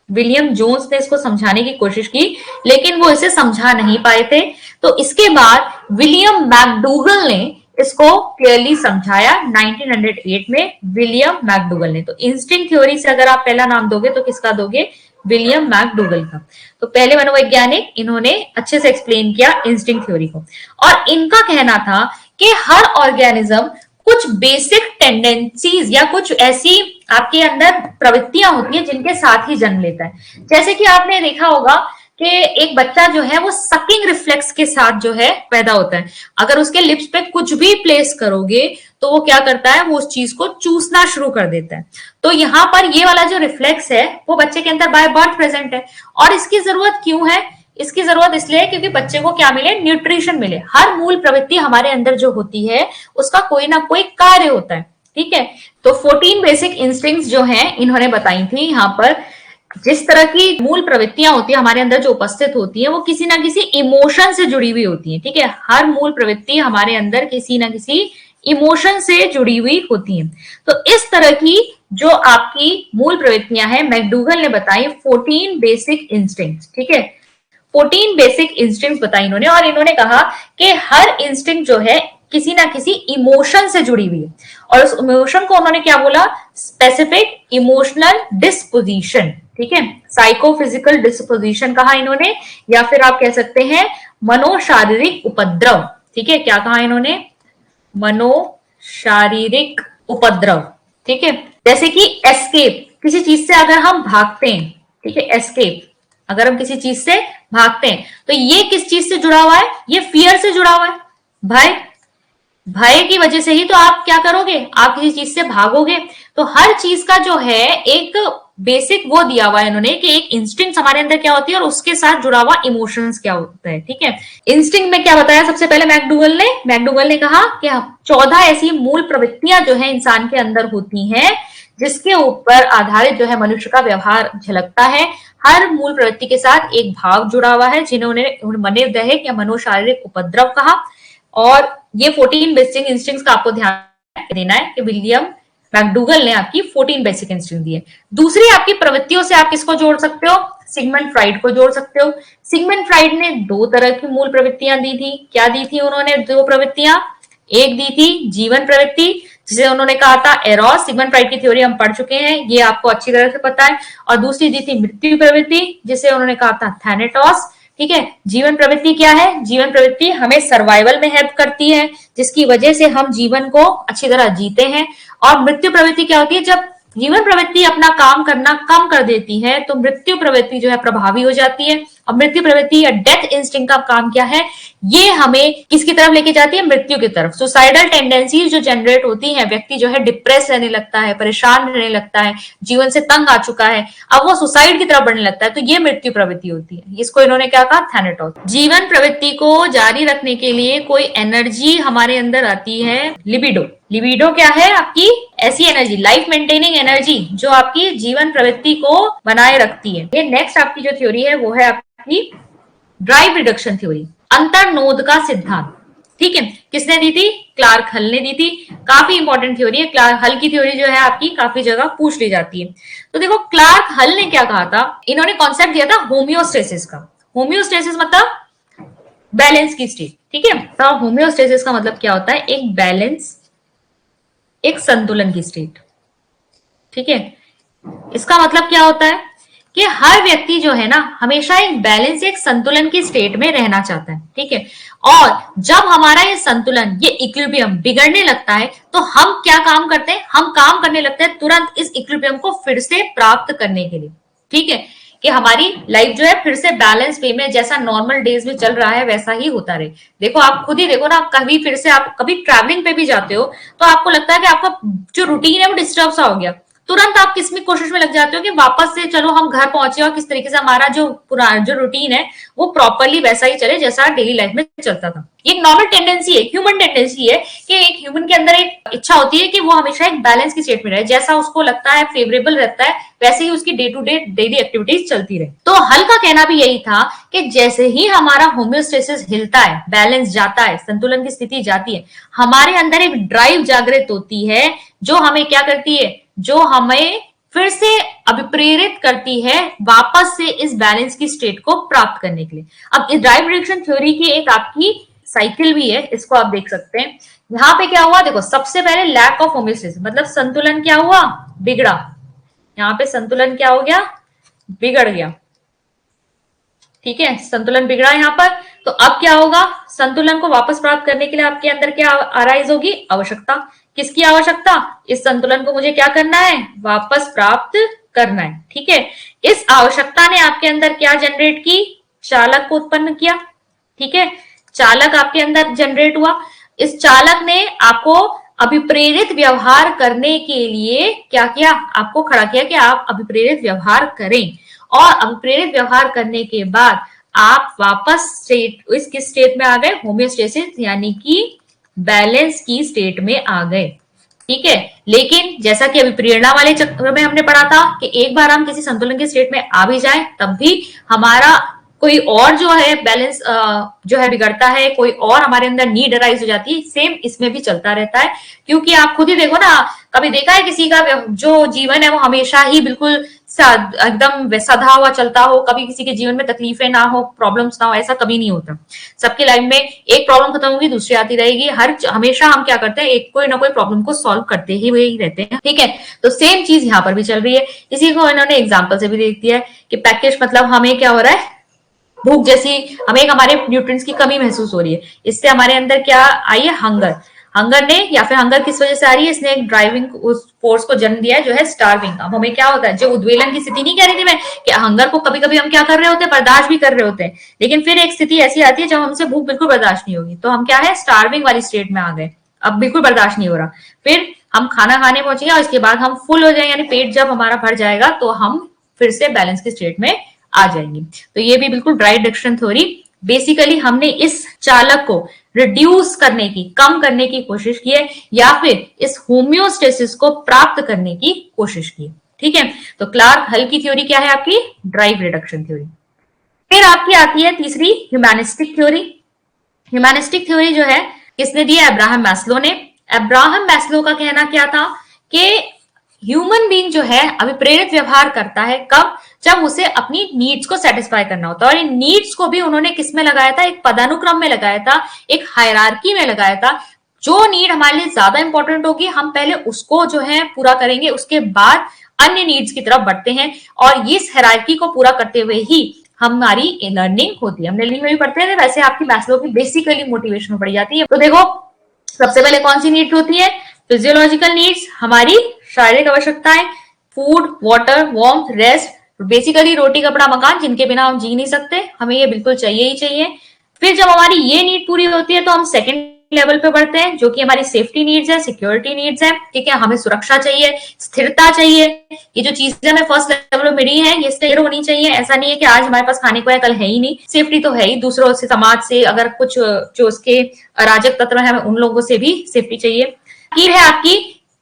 विलियम जोन्स ने इसको समझाने की कोशिश की, लेकिन वो इसे समझा नहीं पाए थे। तो इसके बाद विलियम मैकडूगल ने इसको क्लियरली समझाया 1908 में, विलियम मैकडूगल ने। तो इंस्टिंक्ट थ्योरी से अगर आप पहला नाम दोगे तो किसका दोगे, विलियम मैकडूगल का। तो पहले मनोवैज्ञानिक, इन्होंने अच्छे से एक्सप्लेन किया इंस्टिंक्ट थ्योरी को, और इनका कहना था कि हर ऑर्गेनिज्म कुछ बेसिक टेंडेंसीज या कुछ ऐसी आपके अंदर प्रवृत्तियां होती हैं जिनके साथ ही जन्म लेता है। जैसे कि आपने देखा होगा कि एक बच्चा जो है वो सकिंग रिफ्लेक्स के साथ जो है पैदा होता है, अगर उसके लिप्स पे कुछ भी प्लेस करोगे तो वो क्या करता है, वो उस चीज को चूसना शुरू कर देता है। तो यहाँ पर ये वाला जो रिफ्लेक्स है वो बच्चे के अंदर बाय बर्थ प्रेजेंट है, और इसकी जरूरत क्यों है, इसकी जरूरत इसलिए है क्योंकि बच्चे को क्या मिले, न्यूट्रिशन मिले। हर मूल प्रवृत्ति हमारे अंदर जो होती है उसका कोई ना कोई कार्य होता है, ठीक है। तो 14 बेसिक इंस्टिंक्ट्स जो हैं इन्होंने बताई थी यहाँ पर। जिस तरह की मूल प्रवृत्तियां होती है हमारे अंदर जो उपस्थित होती है वो किसी ना किसी इमोशन से जुड़ी हुई होती है, ठीक है। हर मूल प्रवृत्ति हमारे अंदर किसी ना किसी इमोशन से जुड़ी हुई होती है। तो इस तरह की जो आपकी मूल प्रवृत्तियां हैं मैकडूगल ने बताई 14 बेसिक इंस्टिंक्ट्स, ठीक है। 14 बेसिक इंस्टिंक्ट्स बताई इन्होंने, और इन्होंने कहा कि हर इंस्टिंक्ट जो है किसी ना किसी इमोशन से जुड़ी हुई है, और उस इमोशन को उन्होंने क्या बोला, स्पेसिफिक इमोशनल डिस्पोजिशन, ठीक है। साइकोफिजिकल डिस्पोजिशन कहा इन्होंने, या फिर आप कह सकते हैं मनोशारीरिक उपद्रव, ठीक है। क्या कहा इन्होंने, मनोशारीरिक उपद्रव, ठीक है। जैसे कि एस्केप, किसी चीज से अगर हम भागते हैं, ठीक है, एस्केप, अगर हम किसी चीज से भागते हैं तो ये किस चीज से जुड़ा हुआ है, ये फियर से जुड़ा हुआ है। भय, भय की वजह से ही तो आप क्या करोगे, आप किसी चीज से भागोगे। तो हर चीज का जो है एक बेसिक वो दिया हुआ है इन्होंने कि एक इंस्टिंक्ट हमारे अंदर क्या होती है और उसके साथ जुड़ा हुआ इमोशंस क्या होता है, ठीक है। इंस्टिंक्ट में क्या बताया सबसे पहले मैकडूगल ने कहा कि 14 ऐसी मूल प्रवृत्तियां जो है इंसान के अंदर होती हैं जिसके ऊपर आधारित जो है मनुष्य का व्यवहार झलकता है। हर मूल प्रवृत्ति के साथ एक भाव जुड़ा हुआ है जिन्होंने मनोदैहिक या मनोशारीरिक उपद्रव कहा। और ये 14 बेसिक इंस्टिंक्ट्स का आपको ध्यान देना है कि विलियम मैकडूगल ने आपकी 14 बेसिक इंस्टिंक्ट दिए। दूसरी आपकी प्रवृत्तियों से आप किसको जोड़ सकते हो, सिगमंड फ्राइड को जोड़ सकते हो। सिगमंड फ्राइड ने 2 तरह की मूल प्रवृत्तियां दी थी। क्या दी थी उन्होंने 2 प्रवृत्तियां, एक दी थी जीवन प्रवृत्ति जिसे उन्होंने कहा था एरोस, सिगमंड फ्राइड की थ्योरी हम पढ़ चुके हैं, ये आपको अच्छी तरह से पता है। और दूसरी दी थी मृत्यु प्रवृत्ति जिसे उन्होंने कहा था थैनेटोस, ठीक है। जीवन प्रवृत्ति क्या है, जीवन प्रवृत्ति हमें सर्वाइवल में हेल्प करती है जिसकी वजह से हम जीवन को अच्छी तरह जीते हैं। और मृत्यु प्रवृत्ति क्या होती है, जब जीवन प्रवृत्ति अपना काम करना कम कर देती है तो मृत्यु प्रवृत्ति जो है प्रभावी हो जाती है। और मृत्यु प्रवृत्ति या डेथ इंस्टिंक्ट का काम क्या है, ये हमें किसकी तरफ लेके जाती है, मृत्यु की तरफ। सुसाइडल टेंडेंसीज जो जनरेट होती हैं, व्यक्ति जो है डिप्रेस रहने लगता है, परेशान रहने लगता है, जीवन से तंग आ चुका है, अब वो सुसाइड की तरफ बढ़ने लगता है, तो ये मृत्यु प्रवृत्ति होती है। इसको इन्होंने क्या कहा, थैनेटोस। जीवन प्रवृत्ति को जारी रखने के लिए कोई एनर्जी हमारे अंदर आती है, लिबिडो। लिबिडो क्या है, आपकी ऐसी एनर्जी, लाइफ मेंटेनिंग एनर्जी जो आपकी जीवन प्रवृत्ति को बनाए रखती है। ये नेक्स्ट आपकी जो थ्योरी है वो है आपकी ड्राइव रिडक्शन थ्योरी, अंतर्नोद का सिद्धांत, ठीक है। किसने दी थी, क्लार्क हल ने दी थी। काफी इंपॉर्टेंट थ्योरी है, क्लार्क हल की थ्योरी जो है आपकी काफी जगह पूछ ली जाती है। तो देखो क्लार्क हल ने क्या कहा था, इन्होंने कॉन्सेप्ट दिया था होम्योस्टेसिस का। होम्योस्टेसिस मतलब बैलेंस की स्टेट, ठीक है। तो होम्योस्टेसिस का मतलब क्या होता है, एक बैलेंस, एक संतुलन की स्टेट, ठीक है। इसका मतलब क्या होता है कि हर व्यक्ति जो है ना हमेशा एक बैलेंस, एक संतुलन की स्टेट में रहना चाहता है, ठीक है। और जब हमारा ये संतुलन, ये इक्विलिब्रियम बिगड़ने लगता है तो हम क्या काम करते हैं, हम काम करने लगते हैं तुरंत इस इक्विलिब्रियम को फिर से प्राप्त करने के लिए, ठीक है, कि हमारी लाइफ जो है फिर से बैलेंस वे में, जैसा नॉर्मल डेज में चल रहा है वैसा ही होता रहे। देखो आप खुद ही देखो ना, कभी फिर से आप कभी ट्रैवलिंग पे भी जाते हो तो आपको लगता है कि आपका जो रूटीन है वो डिस्टर्ब सा हो गया, तुरंत आप किसमें कोशिश में लग जाते हो कि वापस से चलो हम घर पहुंचे और किस तरीके से हमारा जो रूटीन है वो प्रॉपरली वैसा ही चले जैसा डेली लाइफ में चलता था। ये एक नॉर्मल टेंडेंसी है, ह्यूमन टेंडेंसी है कि एक ह्यूमन के अंदर एक इच्छा होती है कि वो हमेशा एक बैलेंस की स्टेट में रहे, जैसा उसको लगता है फेवरेबल रहता है वैसे ही उसकी day to day daily activities चलती रहे। तो हल का कहना भी यही था कि जैसे ही हमारा होम्योस्टेसिस हिलता है, बैलेंस जाता है, संतुलन की स्थिति जाती है, हमारे अंदर एक ड्राइव जागृत होती है जो हमें क्या करती है, जो हमें फिर से अभिप्रेरित करती है वापस से इस बैलेंस की स्टेट को प्राप्त करने के लिए। अब इस ड्राइव रिडक्शन थ्योरी की एक आपकी साइकिल भी है, इसको आप देख सकते हैं। यहाँ पे क्या हुआ, देखो सबसे पहले लैक ऑफ होम्योस्टेसिस मतलब संतुलन क्या हुआ, बिगड़ा। यहाँ पे संतुलन क्या हो गया, बिगड़ गया, ठीक है, संतुलन बिगड़ा यहाँ पर। तो अब क्या होगा, संतुलन को वापस प्राप्त करने के लिए आपके अंदर क्या अराइज होगी, आवश्यकता। किसकी आवश्यकता, इस संतुलन को मुझे क्या करना है, वापस प्राप्त करना है, ठीक है। इस आवश्यकता ने आपके अंदर क्या जनरेट की, चालक को उत्पन्न किया, ठीक है। चालक आपके अंदर जनरेट हुआ, इस चालक ने आपको अभिप्रेरित व्यवहार करने के लिए क्या किया, आपको खड़ा किया कि आप अभिप्रेरित व्यवहार करें। और अभिप्रेरित व्यवहार करने के बाद आप वापस स्टेट, इस किस स्टेट में आ गए, होम्योस्टेसिस यानी कि बैलेंस की स्टेट में आ गए। ठीक है, लेकिन जैसा कि अभी प्रेरणा वाले चक्र में हमने पढ़ा था कि एक बार हम किसी संतुलन के स्टेट में आ भी जाए तब भी हमारा कोई और जो है बैलेंस जो है बिगड़ता है, कोई और हमारे अंदर नीड अराइज हो जाती है। सेम इसमें भी चलता रहता है, क्योंकि आप खुद ही देखो ना, कभी देखा है किसी का जो जीवन है वो हमेशा ही बिल्कुल एकदम सधा हुआ चलता हो, कभी किसी के जीवन में तकलीफें ना हो, प्रॉब्लम्स ना हो, ऐसा कभी नहीं होता। सबकी लाइफ में एक प्रॉब्लम खत्म होगी दूसरी आती रहेगी, हमेशा हम क्या करते हैं, एक कोई ना कोई प्रॉब्लम को सॉल्व करते ही हुए ही रहते हैं। ठीक है, तो सेम चीज यहाँ पर भी चल रही है। इसी को इन्होंने एग्जाम्पल से भी देख दिया है कि पैकेज मतलब हमें क्या हो रहा है, भूख जैसी, हमें हमारे न्यूट्रिएंट्स की कमी महसूस हो रही है, इससे हमारे अंदर क्या आई है, हंगर। हंगर ने, या फिर हंगर किस वजह से आ रही है, इसने एक ड्राइविंग उस फोर्स को जन्म दिया है जो है स्टार्विंग। अब हमें क्या होता है, जो उद्वेलन की स्थिति नहीं कह रही थी मैं, कि हंगर को कभी कभी हम क्या कर रहे होते हैं, बर्दाश्त भी कर रहे होते हैं, लेकिन फिर एक स्थिति ऐसी आती है जब हमसे भूख बिल्कुल बर्दाश्त नहीं होगी, तो हम क्या है, स्टार्विंग वाली स्टेट में आ गए, अब बिल्कुल बर्दाश्त नहीं हो रहा। फिर हम खाना खाने पहुंचेंगे और इसके बाद हम फुल हो जाएंगे, यानी पेट जब हमारा भर जाएगा तो हम फिर से बैलेंस की स्टेट में आ जाएंगी। तो ये भी बिल्कुल राइट डायरेक्शन थ्योरी। बेसिकली हमने इस चालक को रिड्यूस करने की, कम करने की कोशिश की है, या फिर इस होम्योस्टेसिस को प्राप्त करने की कोशिश की। ठीक है, तो क्लार्क हल की थ्योरी क्या है आपकी, ड्राइव रिडक्शन थ्योरी। फिर आपकी आती है तीसरी, ह्यूमैनिस्टिक थ्योरी। ह्यूमैनिस्टिक थ्योरी जो है किसने दी है, अब्राहम मैस्लो ने। अब्राहम मैस्लो का कहना क्या था कि ह्यूमन बीइंग जो है अभिप्रेरित व्यवहार करता है कब, जब उसे अपनी नीड्स को सेटिस्फाई करना होता है। और इन नीड्स को भी उन्होंने किस में लगाया था, एक पदानुक्रम में लगाया था, एक हायरार्की में लगाया था। जो नीड हमारे लिए ज्यादा इंपॉर्टेंट होगी हम पहले उसको जो है पूरा करेंगे, उसके बाद अन्य नीड्स की तरफ बढ़ते हैं, और इस हायरार्की को पूरा करते हुए ही हमारी लर्निंग होती है। हम लर्निंग में भी पढ़ते हैं, वैसे आपकी मैस्लो की बेसिकली मोटिवेशन में पढ़ी जाती है। तो देखो, सबसे पहले कौन सी नीड होती है, फिजियोलॉजिकल नीड्स, हमारी शारीरिक आवश्यकताएं, food, water, warmth, rest, basically रोटी कपड़ा मकान, जिनके बिना हम जी नहीं सकते, हमें ये बिल्कुल चाहिए ही चाहिए। फिर जब हमारी ये नीड पूरी होती है तो हम सेकंड लेवल पे बढ़ते हैं, जो कि हमारी सेफ्टी नीड्स है, सिक्योरिटी नीड्स है। ठीक है, हमें सुरक्षा चाहिए, स्थिरता चाहिए। ये जो चीजें हमें फर्स्ट लेवल में मिली है ये स्थिर होनी चाहिए। ऐसा नहीं है कि आज हमारे पास खाने को है कल है ही नहीं। सेफ्टी तो है ही, दूसरों से, समाज से, अगर कुछ जो उसके अराजक तत्व है उन लोगों से भी सेफ्टी चाहिए। ये है आपकी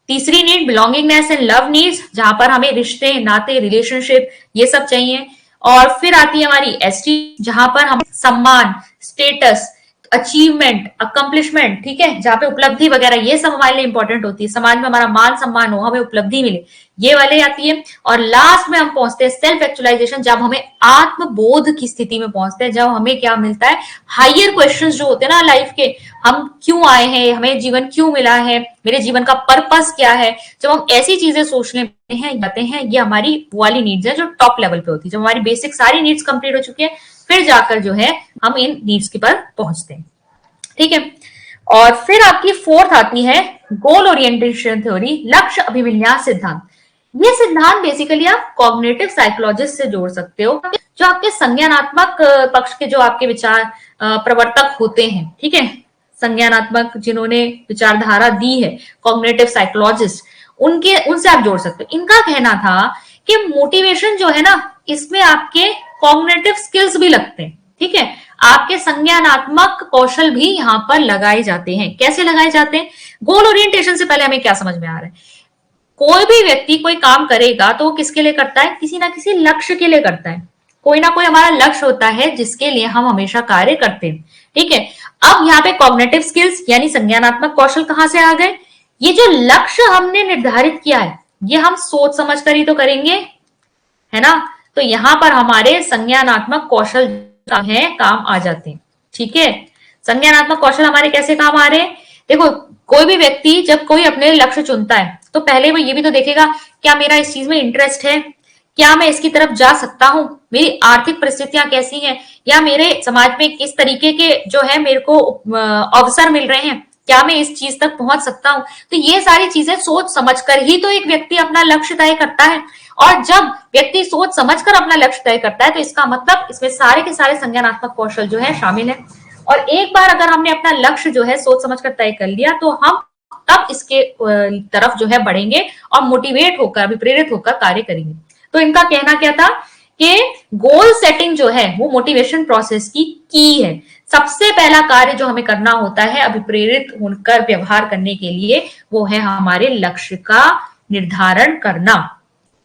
तीसरी need, belongingness and love needs, जहां पर हमें रिश्ते, नाते, रिलेशनशिप ये सब चाहिए। और फिर आती है हमारी एसटी, जहां पर हम सम्मान, स्टेटस, अचीवमेंट, अकम्पलिशमेंट, ठीक है, जहां पे उपलब्धि वगैरह ये सब हमारे लिए इंपॉर्टेंट होती है, समाज में हमारा मान सम्मान हो, हमें उपलब्धि मिले, ये वाले आती है। और लास्ट में हम पहुंचते हैं सेल्फ एक्चुअलाइजेशन, जब हमें आत्मबोध की स्थिति में पहुंचते हैं, जब हमें क्या मिलता है, हाइयर क्वेश्चंस जो होते हैं ना लाइफ के, हम क्यों आए हैं, हमें जीवन क्यों मिला है, मेरे जीवन का पर्पस क्या है, जब हम ऐसी चीजें सोचने हैं जाते हैं, ये हमारी वाली नीड्स है जो टॉप लेवल पे होती है। जब हमारी बेसिक सारी नीड्स कंप्लीट हो चुकी है, फिर जाकर जो है हम इन नीड्स के पर पहुंचते हैं। ठीक है, और फिर आपकी फोर्थ आती है गोल ओरिएंटेशन थ्योरी, लक्ष्य अभिविन्यास सिद्धांत। ये सिद्धांत बेसिकली आप कॉग्निटिव साइकोलॉजिस्ट से जोड़ सकते हो, जो आपके संज्ञानात्मक पक्ष के जो आपके विचार प्रवर्तक होते हैं। ठीक है, संज्ञानात्मक जिन्होंने विचारधारा दी है, कॉग्निटिव साइकोलॉजिस्ट, उनसे आप जोड़ सकते हो। इनका कहना था कि मोटिवेशन जो है ना, इसमें आपके कॉग्निटिव स्किल्स भी लगते हैं। ठीक है, आपके संज्ञानात्मक कौशल भी यहाँ पर लगाए जाते हैं। कैसे लगाए जाते हैं, गोल ओरिएंटेशन से पहले हमें क्या समझ में आ रहा है, कोई भी व्यक्ति कोई काम करेगा तो वो किसके लिए करता है, किसी ना किसी लक्ष्य के लिए करता है। कोई ना कोई हमारा लक्ष्य होता है जिसके लिए हम हमेशा कार्य करते हैं। ठीक है, अब यहाँ पे कॉग्निटिव स्किल्स यानी संज्ञानात्मक कौशल कहां से आ गए, ये जो लक्ष्य हमने निर्धारित किया है ये हम सोच समझ कर ही तो करेंगे, है ना। तो यहाँ पर हमारे संज्ञानात्मक कौशल है काम आ जाते हैं। ठीक है, संज्ञानात्मक कौशल हमारे कैसे काम आ रहे हैं, देखो कोई भी व्यक्ति जब कोई अपने लक्ष्य चुनता है तो पहले वो ये भी तो देखेगा क्या मेरा इस चीज में इंटरेस्ट है, क्या मैं इसकी तरफ जा सकता हूं, मेरी आर्थिक परिस्थितियां कैसी हैं, या मेरे समाज में किस तरीके के जो है मेरे को अवसर मिल रहे हैं, क्या मैं इस चीज तक पहुंच सकता हूं। तो ये सारी चीजें सोच समझकर ही तो एक व्यक्ति अपना लक्ष्य तय करता है। और जब व्यक्ति सोच समझकर अपना लक्ष्य तय करता है तो इसका मतलब इसमें सारे के सारे संज्ञानात्मक कौशल जो है शामिल है। और एक बार अगर हमने अपना लक्ष्य जो है सोच समझकर तय कर लिया तो हम तब इसके तरफ जो है बढ़ेंगे और मोटिवेट होकर, अभिप्रेरित होकर कार्य करेंगे। तो इनका कहना क्या था कि गोल सेटिंग जो है वो मोटिवेशन प्रोसेस की है। सबसे पहला कार्य जो हमें करना होता है अभिप्रेरित होकर व्यवहार करने के लिए, वो है हमारे लक्ष्य का निर्धारण करना।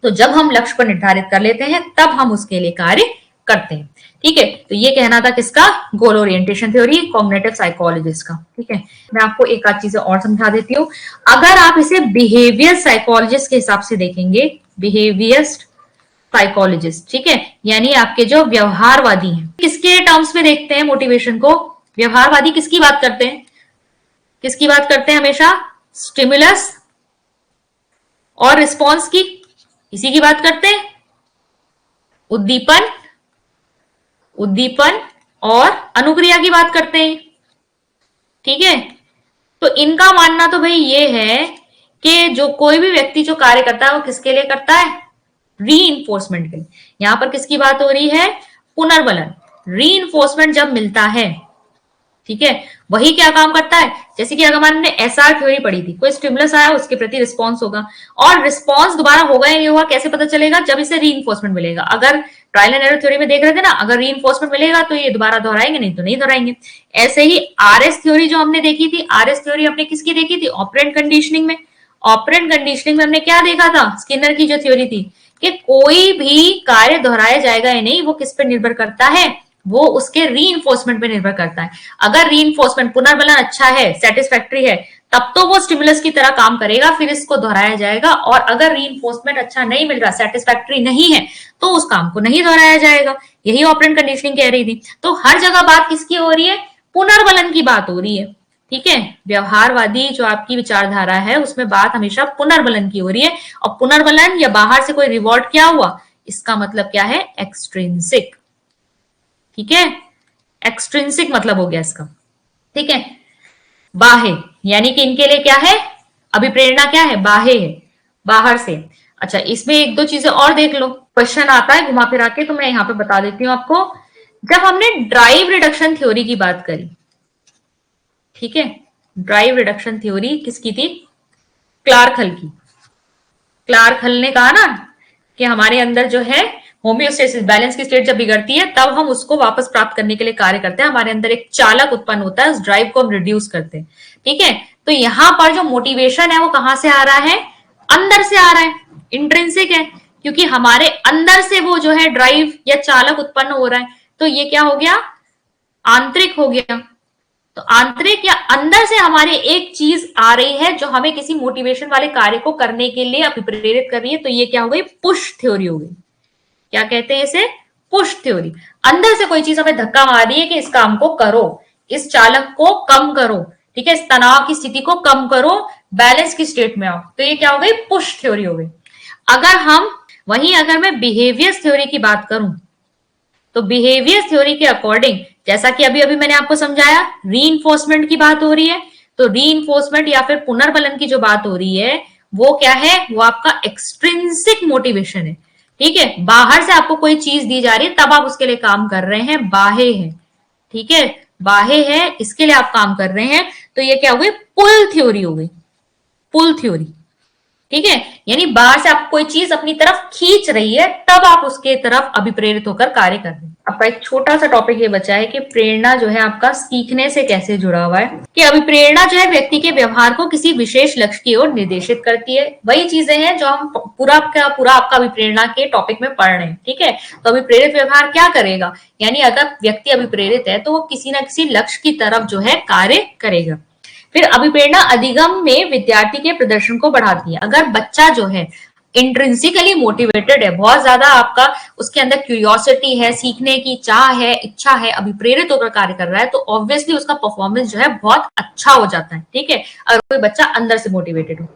तो जब हम लक्ष्य को निर्धारित कर लेते हैं तब हम उसके लिए कार्य करते हैं। ठीक है, तो ये कहना था किसका, गोल ओरिएंटेशन थ्योरी, कॉग्निटिव साइकोलॉजिस्ट का। ठीक है, मैं आपको एक आध चीजें और समझा देती हूँ। अगर आप इसे बिहेवियर साइकोलॉजिस्ट के हिसाब से देखेंगे, बिहेवियरिस्ट साइकोलॉजिस्ट, ठीक है, यानी आपके जो व्यवहारवादी हैं, किसके टर्म्स में देखते हैं मोटिवेशन को, व्यवहारवादी किसकी बात करते हैं, किसकी बात करते हैं हमेशा, स्टिमुलस और रिस्पॉन्स की, इसी की बात करते हैं, उद्दीपन, उद्दीपन और अनुक्रिया की बात करते हैं। ठीक है, तो इनका मानना तो भाई ये है कि जो कोई भी व्यक्ति जो कार्य करता है वो किसके लिए करता है, री के लिए। यहां पर किसकी बात हो रही है, पुनर्बलन, री जब मिलता है, ठीक है, वही क्या काम करता है, जैसे कि अगर हमने एसआर थ्योरी पढ़ी थी, कोई स्टिमुलस आया उसके प्रति रिस्पॉन्स होगा, और रिस्पॉन्स दोबारा होगा या नहीं होगा कैसे पता चलेगा, जब इसे री मिलेगा। अगर ट्रायल एंड एरर थ्योरी में देख रहे थे ना, अगर री मिलेगा तो ये दोबारा दोहराएंगे, नहीं तो नहीं दोहराएंगे। ऐसे ही आरएस थ्योरी जो हमने देखी थी, आरएस थ्योरी हमने किसकी देखी थी, ऑपरेंट कंडीशनिंग में। ऑपरेंट कंडीशनिंग में हमने क्या देखा था, स्किनर की जो थ्योरी थी कि कोई भी कार्य दोहराया जाएगा या नहीं वो किस पर निर्भर करता है, वो उसके रीइंफोर्समेंट पे निर्भर करता है। अगर रीइंफोर्समेंट, पुनर्बलन अच्छा है, सेटिस्फैक्टरी है, तब तो वो स्टिमुलस की तरह काम करेगा, फिर इसको दोहराया जाएगा। और अगर रीइंफोर्समेंट अच्छा नहीं मिल रहा, सेटिस्फैक्टरी नहीं है, तो उस काम को नहीं दोहराया जाएगा। यही ऑपरेंट कंडीशनिंग कह रही थी। तो हर जगह बात किसकी हो रही है, पुनर्बलन की बात हो रही है। ठीक है, व्यवहारवादी जो आपकी विचारधारा है उसमें बात हमेशा पुनर्बलन की हो रही है। और पुनर्बलन या बाहर से कोई रिवॉर्ड क्या हुआ, इसका मतलब क्या है, एक्सट्रिंसिक। ठीक है, एक्सट्रिंसिक मतलब हो गया इसका। ठीक है, बाह्य, यानी कि इनके लिए क्या है, अभिप्रेरणा क्या है, बाह्य है, बाहर से। अच्छा, इसमें एक दो चीजें और देख लो, क्वेश्चन आता है घुमा फिरा के, तो मैं यहां पे बता देती हूँ आपको। जब हमने ड्राइव रिडक्शन थ्योरी की बात करी, ठीक है, ड्राइव रिडक्शन थ्योरी किसकी थी, क्लार्क हल की। क्लार्क हल ने कहा ना कि हमारे अंदर जो है होम्योस्टेसिस, बैलेंस की स्टेट जब बिगड़ती है तब हम उसको वापस प्राप्त करने के लिए कार्य करते हैं। हमारे अंदर एक चालक उत्पन्न होता है, उस ड्राइव को हम रिड्यूस करते हैं। ठीक है, तो यहां पर जो मोटिवेशन है वो कहां से आ रहा है, अंदर से आ रहा है, इंट्रिंसिक है, क्योंकि हमारे अंदर से वो जो है ड्राइव या चालक उत्पन्न हो रहा है। तो ये क्या हो गया, आंतरिक हो गया। तो आंतरिक या अंदर से हमारे एक चीज आ रही है जो हमें किसी मोटिवेशन वाले कार्य को करने के लिए अभिप्रेरित कर रही है। तो ये क्या हो गई, पुश थ्योरी हो गई। क्या कहते हैं इसे, पुश थ्योरी। अंदर से कोई चीज हमें धक्का मार रही है कि इस काम को करो, इस चालक को कम करो, ठीक है, इस तनाव की स्थिति को कम करो, बैलेंस की स्टेट में आओ। तो ये क्या हो गई, पुश थ्योरी हो गई। अगर मैं बिहेवियर थ्योरी की बात करूं, तो बिहेवियर थ्योरी के अकॉर्डिंग, जैसा कि अभी अभी मैंने आपको समझाया, रीइंफोर्समेंट की बात हो रही है। तो रीइंफोर्समेंट या फिर पुनर्बलन की जो बात हो रही है वो क्या है, वो आपका एक्सट्रिंसिक मोटिवेशन है। ठीक है, बाहर से आपको कोई चीज दी जा रही है तब आप उसके लिए काम कर रहे हैं, बाह्य है। ठीक है, बाह्य है, इसके लिए आप काम कर रहे हैं। तो ये क्या हो गई, पुल थ्योरी हो गई, पुल थ्योरी। ठीक है, यानी बाहर से आप कोई चीज अपनी तरफ खींच रही है तब आप उसके तरफ अभिप्रेरित होकर कार्य कर रहे हैं। आपका एक छोटा सा टॉपिक ये बचा है कि प्रेरणा जो है आपका सीखने से कैसे जुड़ा हुआ है। कि अभिप्रेरणा जो है व्यक्ति के व्यवहार को किसी विशेष लक्ष्य की ओर निर्देशित करती है। वही चीजें हैं जो हम पूरा आपका अभिप्रेरणा के टॉपिक में पढ़ रहे हैं। ठीक है, तो अभिप्रेरित व्यवहार क्या करेगा, यानी अगर व्यक्ति अभिप्रेरित है तो वो किसी ना किसी लक्ष्य की तरफ जो है कार्य करेगा। फिर अभिप्रेरणा अधिगम में विद्यार्थी के प्रदर्शन को बढ़ाती है। अगर बच्चा जो है इंट्रिंसिकली मोटिवेटेड है, बहुत ज्यादा आपका उसके अंदर क्यूरियोसिटी है, सीखने की चाह है, इच्छा है, अभिप्रेरित होकर कार्य कर रहा है, तो ऑब्वियसली उसका परफॉर्मेंस जो है बहुत अच्छा हो जाता है। ठीक है, अगर कोई बच्चा अंदर से मोटिवेटेड हो।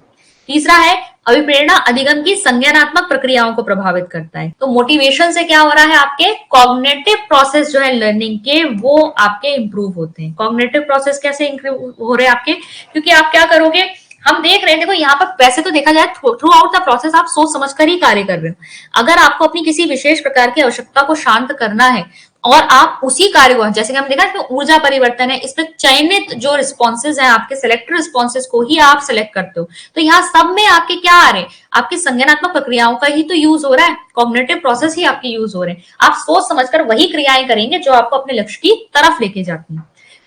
तीसरा है, अभिप्रेरणा अधिगम की संज्ञानात्मक प्रक्रियाओं को प्रभावित करता है। तो मोटिवेशन से क्या हो रहा है, आपके कॉग्निटिव प्रोसेस जो है लर्निंग के, वो आपके इंप्रूव होते हैं। कॉग्निटिव प्रोसेस कैसे इंप्रूव हो रहे हैं आपके, क्योंकि आप क्या करोगे, हम देख रहे हैं, देखो यहाँ पर वैसे तो देखा जाए थ्रू आउट द प्रोसेस आप सोच समझकर ही कार्य कर रहे हो। अगर आपको अपनी किसी विशेष प्रकार की आवश्यकता को शांत करना है, और आप उसी कार्य को, जैसे कि हम देखा कि ऊर्जा परिवर्तन है, इसमें चयनित जो रिस्पॉन्सेज हैं आपके सिलेक्टेड रिस्पॉन्सेज को ही आप सिलेक्ट करते हो। तो यहाँ सब में आपके क्या आ रहे हैं, आपकी संज्ञानात्मक प्रक्रियाओं का ही तो यूज हो रहा है, कॉग्निटिव प्रोसेस ही आपके यूज हो रहे हैं। आप सोच समझकर वही क्रियाएं करेंगे जो आपको अपने लक्ष्य की तरफ लेके जाती है।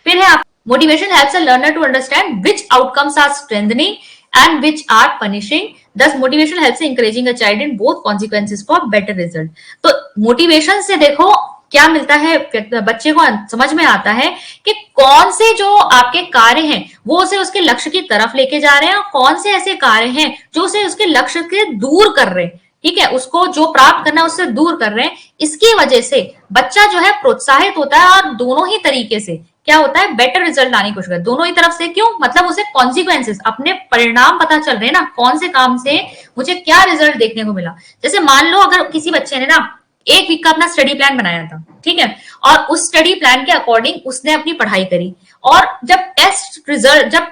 फिर है motivation helps a learner to understand which outcomes are strengthening and which are punishing. Thus motivation helps in encouraging a child in both consequences for better result. तो मोटिवेशन से देखो क्या मिलता है, बच्चे को समझ में आता है कि कौन से जो आपके कार्य हैं वो उसे उसके लक्ष्य की तरफ लेके जा रहे हैं, और कौन से ऐसे कार्य हैं जो उसे उसके लक्ष्य से दूर कर रहे हैं। ठीक है, उसको जो प्राप्त करना है उससे दूर कर रहे हैं। इसकी वजह से बच्चा जो है प्रोत्साहित होता है और दोनों ही तरीके से क्या होता है, बेटर रिजल्ट लाने की कोशिश करता है। दोनों ही तरफ से क्यों, मतलब उसे कॉन्सिक्वेंसेस, अपने परिणाम पता चल रहे हैं ना, कौन से काम से मुझे क्या रिजल्ट देखने को मिला। जैसे मान लो अगर किसी बच्चे ने ना 1 वीक का अपना स्टडी प्लान बनाया था, ठीक है, और उस स्टडी प्लान के अकॉर्डिंग उसने अपनी पढ़ाई करी, और जब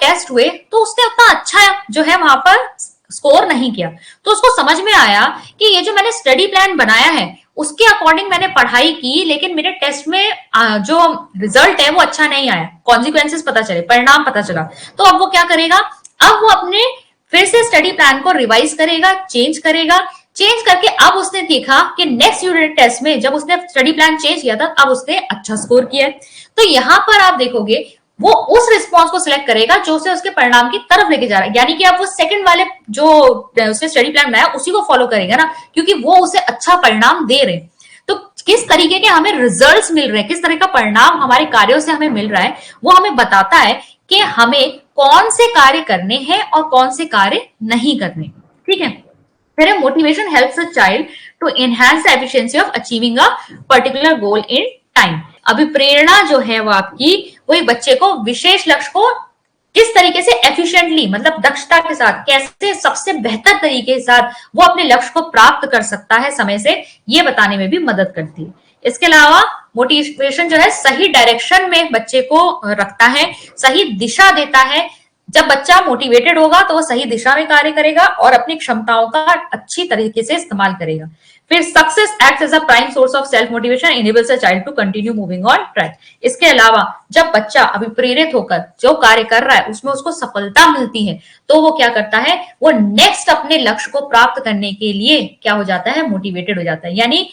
टेस्ट हुए तो उसने उतना अच्छा जो है वहां पर स्कोर नहीं किया। तो उसको समझ में आया कि ये जो मैंने स्टडी प्लान बनाया है उसके अकॉर्डिंग मैंने पढ़ाई की, लेकिन मेरे टेस्ट में जो रिजल्ट है वो अच्छा नहीं आया, कॉन्सिक्वेंसेस पता चले, परिणाम पता चला। तो अब वो क्या करेगा, अब वो अपने फिर से स्टडी प्लान को रिवाइज करेगा, चेंज करेगा। चेंज करके अब उसने देखा कि नेक्स्ट यूनिट टेस्ट में जब उसने स्टडी प्लान चेंज किया था अब उसने अच्छा स्कोर किया है। तो यहां पर आप देखोगे वो उस रिस्पॉन्स को सिलेक्ट करेगा जो उसे उसके परिणाम की तरफ लेके जा रहा है, यानी कि आप वो सेकंड वाले जो उसने स्टडी प्लान बनाया उसी को फॉलो करेगा ना, क्योंकि वो उसे अच्छा परिणाम दे रहे हैं। तो किस तरीके के हमें रिजल्ट्स मिल रहे हैं, किस तरह का परिणाम हमारे कार्यों से हमें मिल रहा है, वो हमें बताता है कि हमें कौन से कार्य करने हैं और कौन से कार्य नहीं करने। ठीक है, फिर motivation helps a child to enhance the efficiency of achieving a particular goal in time. अभिप्रेरणा जो है वो आपकी, वो एक बच्चे को विशेष लक्ष्य को किस तरीके से एफिशिएंटली, मतलब दक्षता के साथ, कैसे सबसे बेहतर तरीके के साथ वो अपने लक्ष्य को प्राप्त कर सकता है समय से, ये बताने में भी मदद करती है। इसके अलावा मोटिवेशन जो है सही डायरेक्शन में बच्चे को रखता है, सही दिशा देता है। जब बच्चा मोटिवेटेड होगा तो वो सही दिशा में कार्य करेगा और अपनी क्षमताओं का अच्छी तरीके से इस्तेमाल करेगा। फिर success acts as a prime source of self motivation, enables a child to continue moving on track. इसके अलावा जब बच्चा अभिप्रेरित होकर जो कार्य कर रहा है उसमें उसको सफलता मिलती है तो वो क्या करता है, वो नेक्स्ट अपने लक्ष्य को प्राप्त करने के लिए क्या हो जाता है, मोटिवेटेड हो जाता है। यानी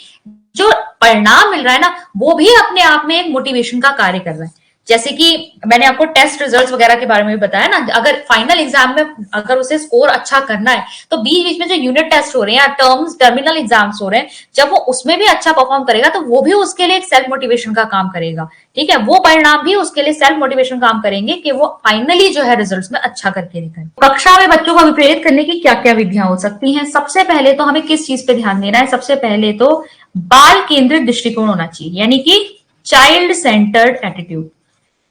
जो परिणाम मिल रहा है ना वो भी अपने आप में एक मोटिवेशन का कार्य कर रहा है। जैसे कि मैंने आपको टेस्ट रिजल्ट्स वगैरह के बारे में भी बताया ना, अगर फाइनल एग्जाम में अगर उसे स्कोर अच्छा करना है तो बीच बीच में जो यूनिट टेस्ट हो रहे हैं या टर्मिनल एग्जाम्स हो रहे हैं, जब वो उसमें भी अच्छा परफॉर्म करेगा तो वो भी उसके लिए एक सेल्फ मोटिवेशन का काम करेगा। ठीक है, वो परिणाम भी उसके लिए सेल्फ मोटिवेशन काम करेंगे कि वो फाइनली जो है रिजल्ट्स में अच्छा करके दिखाए। कक्षा में बच्चों को अभिप्रेरित करने की क्या क्या विधियां हो सकती हैं? सबसे पहले तो हमें किस चीज पे ध्यान देना है, सबसे पहले तो बाल केंद्रित दृष्टिकोण होना चाहिए, यानी कि चाइल्ड सेंटर्ड एटीट्यूड।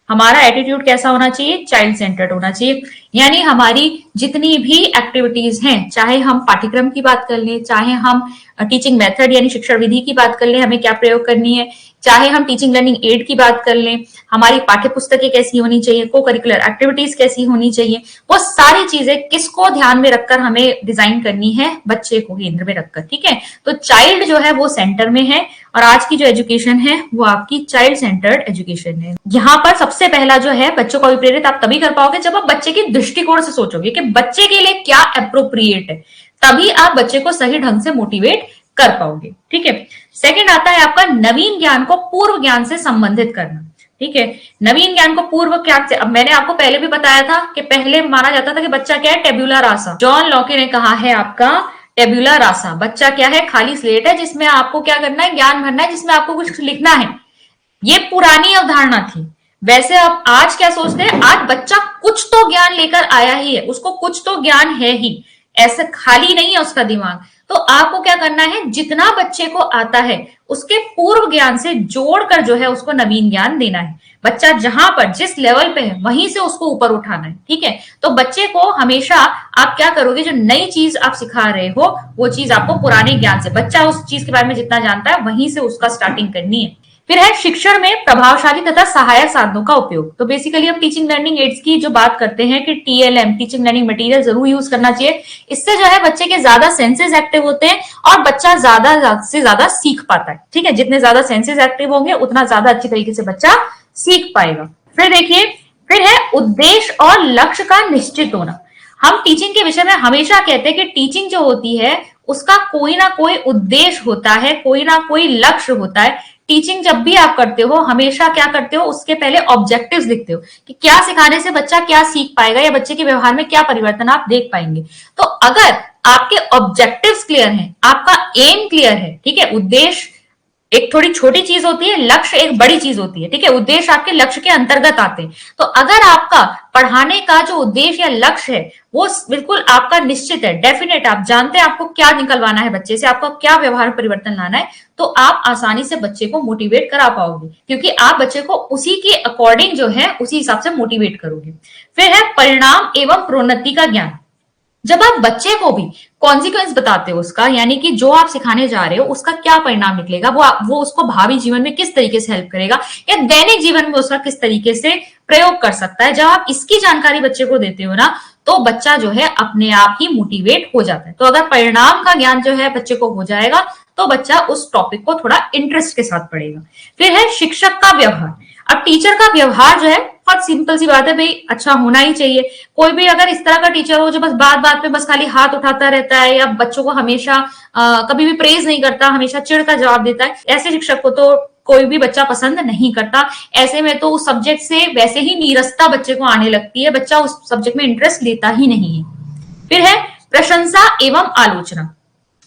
हमारा एटीट्यूड कैसा होना चाहिए, चाइल्ड सेंटर्ड होना चाहिए। यानी हमारी जितनी भी एक्टिविटीज हैं, चाहे हम पाठ्यक्रम की बात कर लें, चाहे हम टीचिंग मेथड यानी शिक्षण विधि की बात कर लें, हमें क्या प्रयोग करनी है, चाहे हम टीचिंग लर्निंग एड की बात कर लें, हमारी पाठ्य पुस्तकें कैसी होनी चाहिए, को करिकुलर एक्टिविटीज कैसी होनी चाहिए, वो सारी चीजें किसको ध्यान में रखकर हमें डिजाइन करनी है, बच्चे को केंद्र में रखकर। ठीक है, तो चाइल्ड जो है वो सेंटर में है और आज की जो एजुकेशन है वो आपकी चाइल्ड सेंटर्ड एजुकेशन है। यहाँ पर सबसे पहला जो है बच्चों को अभिप्रेरित आप तभी कर पाओगे जब आप बच्चे के दृष्टिकोण से सोचोगे कि बच्चे के लिए क्या अप्रोप्रिएट है, तभी आप बच्चे को सही ढंग से मोटिवेट कर पाओगे। ठीक है, सेकंड आता है आपका नवीन ज्ञान को पूर्व ज्ञान से संबंधित करना। ठीक है, नवीन ज्ञान को पूर्व ज्ञान से, अब मैंने आपको पहले भी बताया था कि पहले माना जाता था कि बच्चा क्या है, टेब्यूला रासा। जॉन लॉके ने कहा है आपका टेब्यूला रासा, बच्चा क्या है, खाली स्लेट है जिसमें आपको क्या करना है, ज्ञान भरना है, जिसमें आपको कुछ लिखना है। ये पुरानी अवधारणा थी। वैसे अब आज क्या सोचते हैं, आज बच्चा कुछ तो ज्ञान लेकर आया ही है, उसको कुछ तो ज्ञान है ही, ऐसे खाली नहीं है उसका दिमाग। तो आपको क्या करना है, जितना बच्चे को आता है उसके पूर्व ज्ञान से जोड़कर जो है उसको नवीन ज्ञान देना है। बच्चा जहां पर जिस लेवल पे है वहीं से उसको ऊपर उठाना है। ठीक है, तो बच्चे को हमेशा आप क्या करोगे, जो नई चीज आप सिखा रहे हो वो चीज आपको पुराने ज्ञान से, बच्चा उस चीज के बारे में जितना जानता है वहीं से उसका स्टार्टिंग करनी है। फिर है शिक्षण में प्रभावशाली तथा सहायक साधनों का उपयोग। तो बेसिकली हम टीचिंग लर्निंग एड्स की जो बात करते हैं कि टीएलएम, टीचिंग लर्निंग मटेरियल जरूर यूज करना चाहिए। इससे जो है बच्चे के ज्यादा सेंसेस एक्टिव होते हैं और बच्चा ज्यादा से ज्यादा सीख पाता है। ठीक है, जितने ज्यादा सेंसेस एक्टिव होंगे उतना ज्यादा अच्छी तरीके से बच्चा सीख पाएगा। फिर देखिए, फिर है उद्देश्य और लक्ष्य का निश्चित होना। हम टीचिंग के विषय में हमेशा कहते हैं कि टीचिंग जो होती है उसका कोई ना कोई उद्देश्य होता है, कोई ना कोई लक्ष्य होता है। टीचिंग जब भी आप करते हो हमेशा क्या करते हो, उसके पहले ऑब्जेक्टिव्स लिखते हो कि क्या सिखाने से बच्चा क्या सीख पाएगा या बच्चे के व्यवहार में क्या परिवर्तन आप देख पाएंगे। तो अगर आपके ऑब्जेक्टिव्स क्लियर हैं, आपका एम क्लियर है, ठीक है, उद्देश्य एक थोड़ी छोटी चीज होती है, लक्ष्य एक बड़ी चीज होती है। ठीक है, उद्देश्य आपके लक्ष्य के अंतर्गत आते हैं। तो अगर आपका पढ़ाने का जो उद्देश्य या लक्ष्य है वो बिल्कुल आपका निश्चित है, डेफिनेट, आप जानते हैं आपको क्या निकलवाना है बच्चे से, आपको क्या व्यवहार परिवर्तन लाना है, तो आप आसानी से बच्चे को मोटिवेट करा पाओगे, क्योंकि आप बच्चे को उसी के अकॉर्डिंग जो है उसी हिसाब से मोटिवेट करोगे। फिर है परिणाम एवं प्रोन्नति का ज्ञान। जब आप बच्चे को भी कॉन्सिक्वेंस बताते हो उसका, यानी कि जो आप सिखाने जा रहे हो उसका क्या परिणाम निकलेगा, वो उसको भावी जीवन में किस तरीके से हेल्प करेगा या दैनिक जीवन में उसका किस तरीके से प्रयोग कर सकता है, जब आप इसकी जानकारी बच्चे को देते हो ना, तो बच्चा जो है अपने आप ही मोटिवेट हो जाता है। तो अगर परिणाम का ज्ञान जो है बच्चे को हो जाएगा तो बच्चा उस टॉपिक को थोड़ा इंटरेस्ट के साथ पढ़ेगा। फिर है शिक्षक का व्यवहार। अब टीचर का व्यवहार जो है बहुत सिंपल सी बात है भाई, अच्छा होना ही चाहिए। कोई भी अगर इस तरह का टीचर हो जो बस बात बात पे बस खाली हाथ उठाता रहता है या बच्चों को हमेशा कभी भी प्रेज नहीं करता, हमेशा चिढ़ का जवाब देता है, ऐसे शिक्षक को तो कोई भी बच्चा पसंद नहीं करता। ऐसे में तो उस सब्जेक्ट से वैसे ही नीरसता बच्चे को आने लगती है, बच्चा उस सब्जेक्ट में इंटरेस्ट लेता ही नहीं है। फिर है प्रशंसा एवं आलोचना।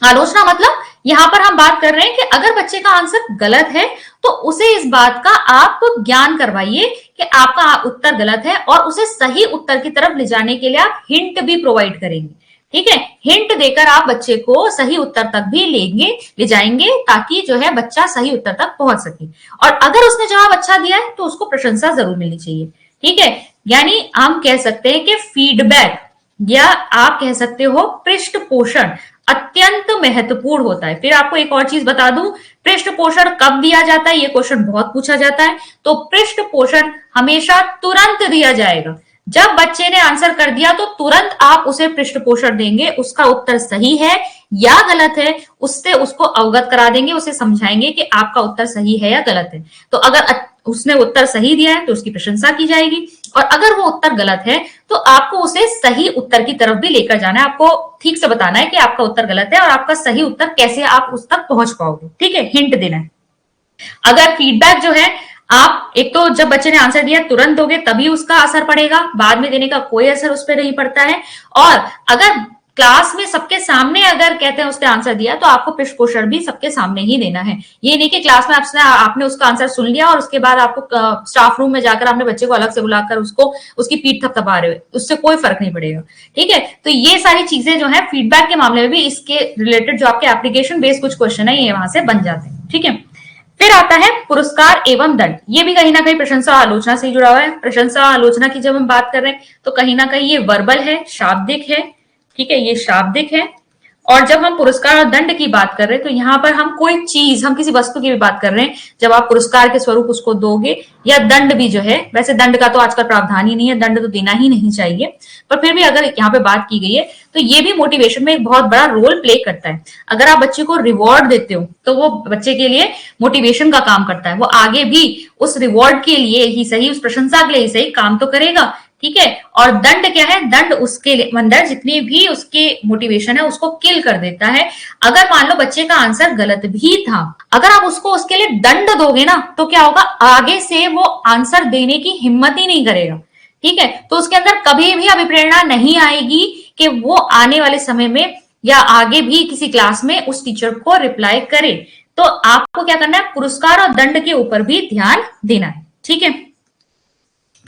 आलोचना मतलब यहां पर हम बात कर रहे हैं कि अगर बच्चे का आंसर गलत है तो उसे इस बात का आप ज्ञान करवाइए कि आपका उत्तर गलत है और उसे सही उत्तर की तरफ ले जाने के लिए आप हिंट भी प्रोवाइड करेंगे। ठीक है, हिंट देकर आप बच्चे को सही उत्तर तक भी ले जाएंगे ताकि जो है बच्चा सही उत्तर तक पहुंच सके। और अगर उसने जवाब अच्छा दिया है तो उसको प्रशंसा जरूर मिलनी चाहिए। ठीक है, यानी हम कह सकते हैं कि फीडबैक या आप कह सकते हो पृष्ठ पोषण अत्यंत महत्वपूर्ण होता है। फिर आपको एक और चीज बता दूं, पृष्ठ पोषण कब दिया जाता है, ये क्वेश्चन बहुत पूछा जाता है। तो पृष्ठ पोषण हमेशा तुरंत दिया जाएगा। जब बच्चे ने आंसर कर दिया तो तुरंत आप उसे पृष्ठ पोषण देंगे, उसका उत्तर सही है या गलत है उससे उसको अवगत करा देंगे, उसे समझाएंगे कि आपका उत्तर सही है या गलत है। तो अगर उसने उत्तर सही दिया है तो उसकी प्रशंसा की जाएगी, और अगर वो उत्तर गलत है तो आपको उसे सही उत्तर की तरफ भी लेकर जाना है। आपको ठीक से बताना है कि आपका उत्तर गलत है और आपका सही उत्तर कैसे आप उस तक पहुंच पाओगे। ठीक है, हिंट देना है। अगर फीडबैक जो है आप एक तो जब बच्चे ने आंसर दिया तुरंत दोगे तभी उसका असर पड़ेगा, बाद में देने का कोई असर उस पर नहीं पड़ता है। और अगर क्लास में सबके सामने अगर कहते हैं उसने आंसर दिया तो आपको पृष्ठ पोषण भी सबके सामने ही देना है। ये नहीं कि क्लास में आपने उसका आंसर सुन लिया और उसके बाद आपको स्टाफ रूम में जाकर आपने बच्चे को अलग से बुलाकर उसको उसकी पीठ थपथपा रहे हो, उससे कोई फर्क नहीं पड़ेगा। ठीक है, तो ये सारी चीजें जो है फीडबैक के मामले में भी इसके रिलेटेड जो आपके एप्लीकेशन बेस्ड कुछ क्वेश्चन है ये वहां से बन जाते हैं। ठीक है, फिर आता है पुरस्कार एवं दंड। ये भी कहीं ना कहीं प्रशंसा आलोचना से जुड़ा हुआ है। प्रशंसा आलोचना की जब हम बात कर रहे हैं तो कहीं ना कहीं ये वर्बल है, शाब्दिक है। ठीक है, ये शाब्दिक है। और जब हम पुरस्कार और दंड की बात कर रहे हैं तो यहाँ पर हम कोई चीज, हम किसी वस्तु की भी बात कर रहे हैं। जब आप पुरस्कार के स्वरूप उसको दोगे या दंड भी जो है, वैसे दंड का तो आजकल प्रावधान ही नहीं है, दंड तो देना ही नहीं चाहिए, पर फिर भी अगर यहाँ पे बात की गई है तो ये भी मोटिवेशन में एक बहुत बड़ा रोल प्ले करता है। अगर आप बच्चे को रिवॉर्ड देते हो तो वो बच्चे के लिए मोटिवेशन का काम करता है, वो आगे भी उस रिवॉर्ड के लिए ही सही, उस प्रशंसा के लिए ही सही काम तो करेगा। ठीक है, और दंड क्या है, दंड उसके अंदर जितनी भी उसके मोटिवेशन है उसको किल कर देता है। अगर मान लो बच्चे का आंसर गलत भी था, अगर आप उसको उसके लिए दंड दोगे ना तो क्या होगा, आगे से वो आंसर देने की हिम्मत ही नहीं करेगा। ठीक है, तो उसके अंदर कभी भी अभिप्रेरणा नहीं आएगी कि वो आने वाले समय में या आगे भी किसी क्लास में उस टीचर को रिप्लाई करे। तो आपको क्या करना है, पुरस्कार और दंड के ऊपर भी ध्यान देना है। ठीक है,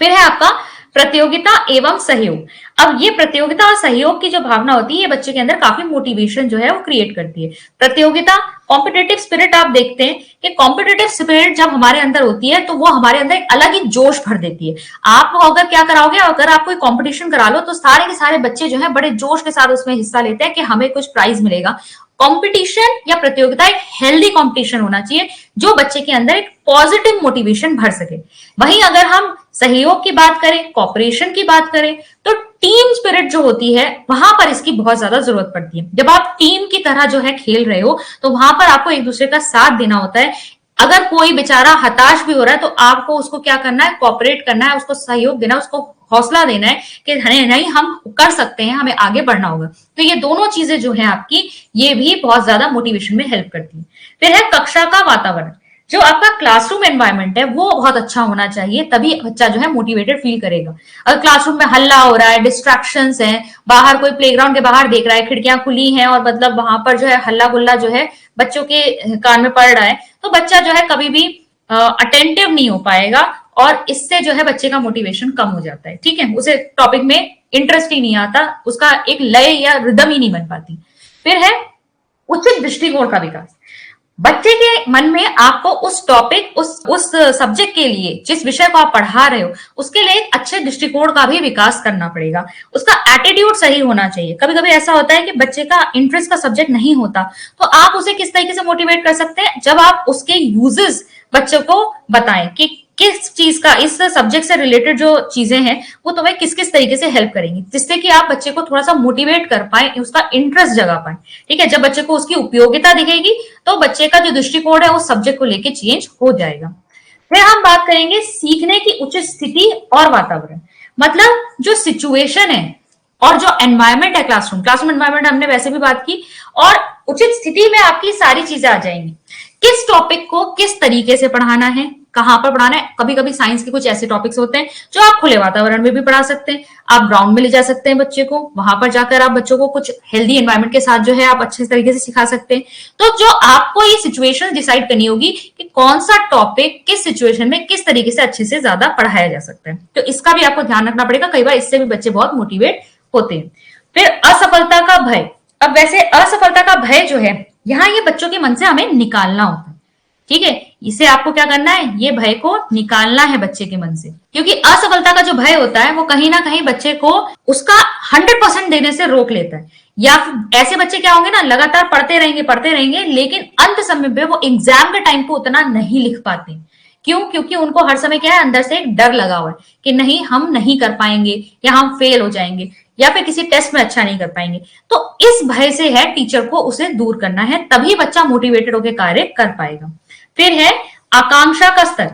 फिर है आपका प्रतियोगिता एवं सहयोग। अब ये प्रतियोगिता और सहयोग की जो भावना होती है ये बच्चे के अंदर काफी मोटिवेशन जो है वो क्रिएट करती है। प्रतियोगिता, कॉम्पिटिटिव स्पिरिट, आप देखते हैं कि कॉम्पिटिटिव स्पिरिट जब हमारे अंदर होती है तो वो हमारे अंदर एक अलग ही जोश भर देती है। आप अगर क्या कराओगे, अगर आप कोई कॉम्पिटिशन करा लो तो सारे के सारे बच्चे जो है बड़े जोश के साथ उसमें हिस्सा लेते हैं कि हमें कुछ प्राइज मिलेगा। कंपटीशन या प्रतियोगिता एक हेल्दी कंपटीशन होना चाहिए जो बच्चे के अंदर एक पॉजिटिव मोटिवेशन भर सके। वहीं अगर हम सहयोग की बात करें, कॉपरेशन की बात करें, तो टीम स्पिरिट जो होती है वहां पर इसकी बहुत ज्यादा जरूरत पड़ती है। जब आप टीम की तरह जो है खेल रहे हो तो वहां पर आपको एक दूसरे का साथ देना होता है। अगर कोई बेचारा हताश भी हो रहा है तो आपको उसको क्या करना है, कॉपरेट करना है, उसको सहयोग देना है, उसको हौसला देना है कि नहीं हम कर सकते हैं, हमें आगे बढ़ना होगा। तो ये दोनों चीजें जो है आपकी, ये भी बहुत ज्यादा मोटिवेशन में हेल्प करती है। फिर है कक्षा का वातावरण। जो आपका क्लासरूम एनवायरनमेंट है वो बहुत अच्छा होना चाहिए, तभी बच्चा जो है मोटिवेटेड फील करेगा। अगर क्लासरूम में हल्ला हो रहा है, डिस्ट्रैक्शंस हैं, बाहर कोई प्लेग्राउंड के बाहर देख रहा है, खिड़कियां खुली हैं और मतलब वहां पर जो है हल्ला गुल्ला जो है बच्चों के कान में पड़ रहा है, तो बच्चा जो है कभी भी अटेंटिव नहीं हो पाएगा और इससे जो है बच्चे का मोटिवेशन कम हो जाता है। ठीक है, उसे टॉपिक में इंटरेस्ट ही नहीं आता, उसका एक लय या रिदम ही नहीं बन पाती। फिर है उचित दृष्टिकोण का विकास। बच्चे के मन में आपको उस टॉपिक, उस सब्जेक्ट के लिए, जिस विषय को आप पढ़ा रहे हो, उसके लिए एक अच्छे दृष्टिकोण का भी विकास करना पड़ेगा। उसका एटीट्यूड सही होना चाहिए। कभी कभी ऐसा होता है कि बच्चे का इंटरेस्ट का सब्जेक्ट नहीं होता, तो आप उसे किस तरीके से मोटिवेट कर सकते हैं, जब आप उसके यूजेस बच्चों को बताएं कि किस चीज का, इस सब्जेक्ट से रिलेटेड जो चीजें हैं वो तुम्हें किस किस तरीके से हेल्प करेंगी, जिससे कि आप बच्चे को थोड़ा सा मोटिवेट कर पाए, उसका इंटरेस्ट जगा पाए। ठीक है, जब बच्चे को उसकी उपयोगिता दिखेगी तो बच्चे का जो दृष्टिकोण है उस सब्जेक्ट को लेके चेंज हो जाएगा। फिर हम बात करेंगे सीखने की उचित स्थिति और वातावरण। मतलब जो सिचुएशन है और जो एनवायरमेंट है, क्लासरूम एनवायरमेंट हमने वैसे भी बात की, और उचित स्थिति में आपकी सारी चीजें आ जाएंगी। किस टॉपिक को किस तरीके से पढ़ाना है, कहां पर पढ़ाना है। कभी कभी साइंस के कुछ ऐसे टॉपिक्स होते हैं जो आप खुले वातावरण में भी पढ़ा सकते हैं, आप ग्राउंड में ले जा सकते हैं बच्चे को, वहां पर जाकर आप बच्चों को कुछ हेल्दी एनवायरनमेंट के साथ जो है आप अच्छे तरीके से सिखा सकते हैं। तो जो आपको ये सिचुएशन डिसाइड करनी होगी कि कौन सा टॉपिक किस सिचुएशन में किस तरीके से अच्छे से ज्यादा पढ़ाया जा सकता है, तो इसका भी आपको ध्यान रखना पड़ेगा। कई बार इससे भी बच्चे बहुत मोटिवेट होते हैं। फिर असफलता का भय। अब वैसे असफलता का भय जो है, यहाँ ये बच्चों के मन से हमें निकालना होता है। ठीक है, इसे आपको क्या करना है, ये भय को निकालना है बच्चे के मन से, क्योंकि असफलता का जो भय होता है वो कहीं ना कहीं बच्चे को उसका 100% देने से रोक लेता है। या ऐसे बच्चे क्या होंगे ना, लगातार पढ़ते रहेंगे, लेकिन अंत समय पे वो एग्जाम के टाइम पे उतना नहीं लिख पाते। क्यों? क्योंकि उनको हर समय क्या है, अंदर से एक डर लगा हुआ है कि नहीं हम नहीं कर पाएंगे, या हम फेल हो जाएंगे, या फिर किसी टेस्ट में अच्छा नहीं कर पाएंगे। तो इस भय से है टीचर को उसे दूर करना है, तभी बच्चा मोटिवेटेड होकर कार्य कर पाएगा। फिर है आकांक्षा का स्तर।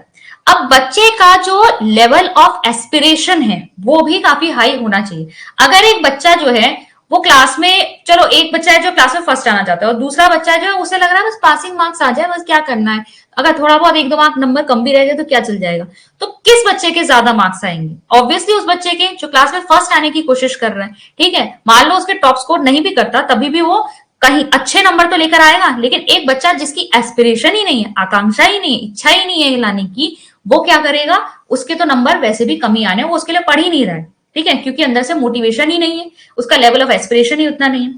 अब बच्चे का जो लेवल ऑफ एस्पिरेशन है वो भी काफी हाई होना चाहिए। अगर एक बच्चा जो है वो क्लास में, चलो एक बच्चा है जो क्लास में फर्स्ट आना चाहता है और दूसरा बच्चा जो है उसे लग रहा है बस पासिंग मार्क्स आ जाए, बस क्या करना है, अगर थोड़ा बहुत एक दो मार्क नंबर कम भी रह जाए तो क्या चल जाएगा, तो किस बच्चे के ज्यादा मार्क्स आएंगे? ऑब्वियसली उस बच्चे के जो क्लास में फर्स्ट आने की कोशिश कर रहा है। ठीक है, मान लो उसके टॉप स्कोर नहीं भी करता, तभी भी वो कहीं अच्छे नंबर तो लेकर आएगा। लेकिन एक बच्चा जिसकी एस्पिरेशन ही नहीं है, आकांक्षा ही नहीं है, इच्छा ही नहीं है लाने की, वो क्या करेगा, उसके तो नंबर वैसे भी कम ही आने, वो उसके लिए पढ़ ही नहीं रहा है। ठीक है, क्योंकि अंदर से मोटिवेशन ही नहीं है, उसका लेवल ऑफ एस्पिरेशन ही उतना नहीं है।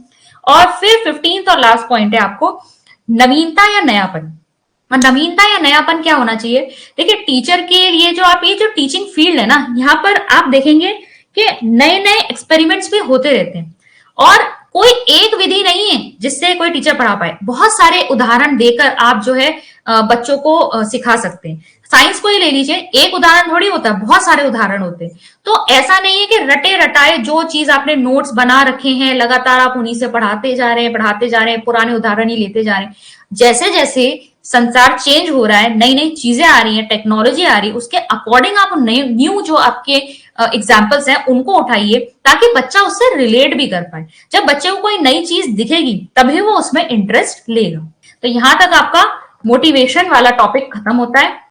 और फिर 15th और लास्ट पॉइंट है आपको नवीनता या नयापन। और नवीनता या नयापन क्या होना चाहिए? देखिए, टीचर के लिए जो आप, ये जो टीचिंग फील्ड है ना, यहाँ पर आप देखेंगे कि नए नए एक्सपेरिमेंट्स भी होते रहते हैं और कोई एक विधि नहीं है जिससे कोई टीचर पढ़ा पाए। बहुत सारे उदाहरण देकर आप जो है बच्चों को सिखा सकते हैं। साइंस को ही ले लीजिए, एक उदाहरण थोड़ी होता है, बहुत सारे उदाहरण होते हैं। तो ऐसा नहीं है कि रटे रटाए जो चीज आपने नोट्स बना रखे हैं लगातार आप उन्हीं से पढ़ाते जा रहे हैं, पुराने उदाहरण ही लेते जा रहे हैं। जैसे जैसे संसार चेंज हो रहा है, नई नई चीजें आ रही हैं, टेक्नोलॉजी आ रही है, उसके अकॉर्डिंग आप न्यू जो आपके एग्जाम्पल्स हैं उनको उठाइए, ताकि बच्चा उससे रिलेट भी कर पाए। जब बच्चे को कोई नई चीज दिखेगी तभी वो उसमें इंटरेस्ट लेगा। तो यहां तक आपका मोटिवेशन वाला टॉपिक खत्म होता है।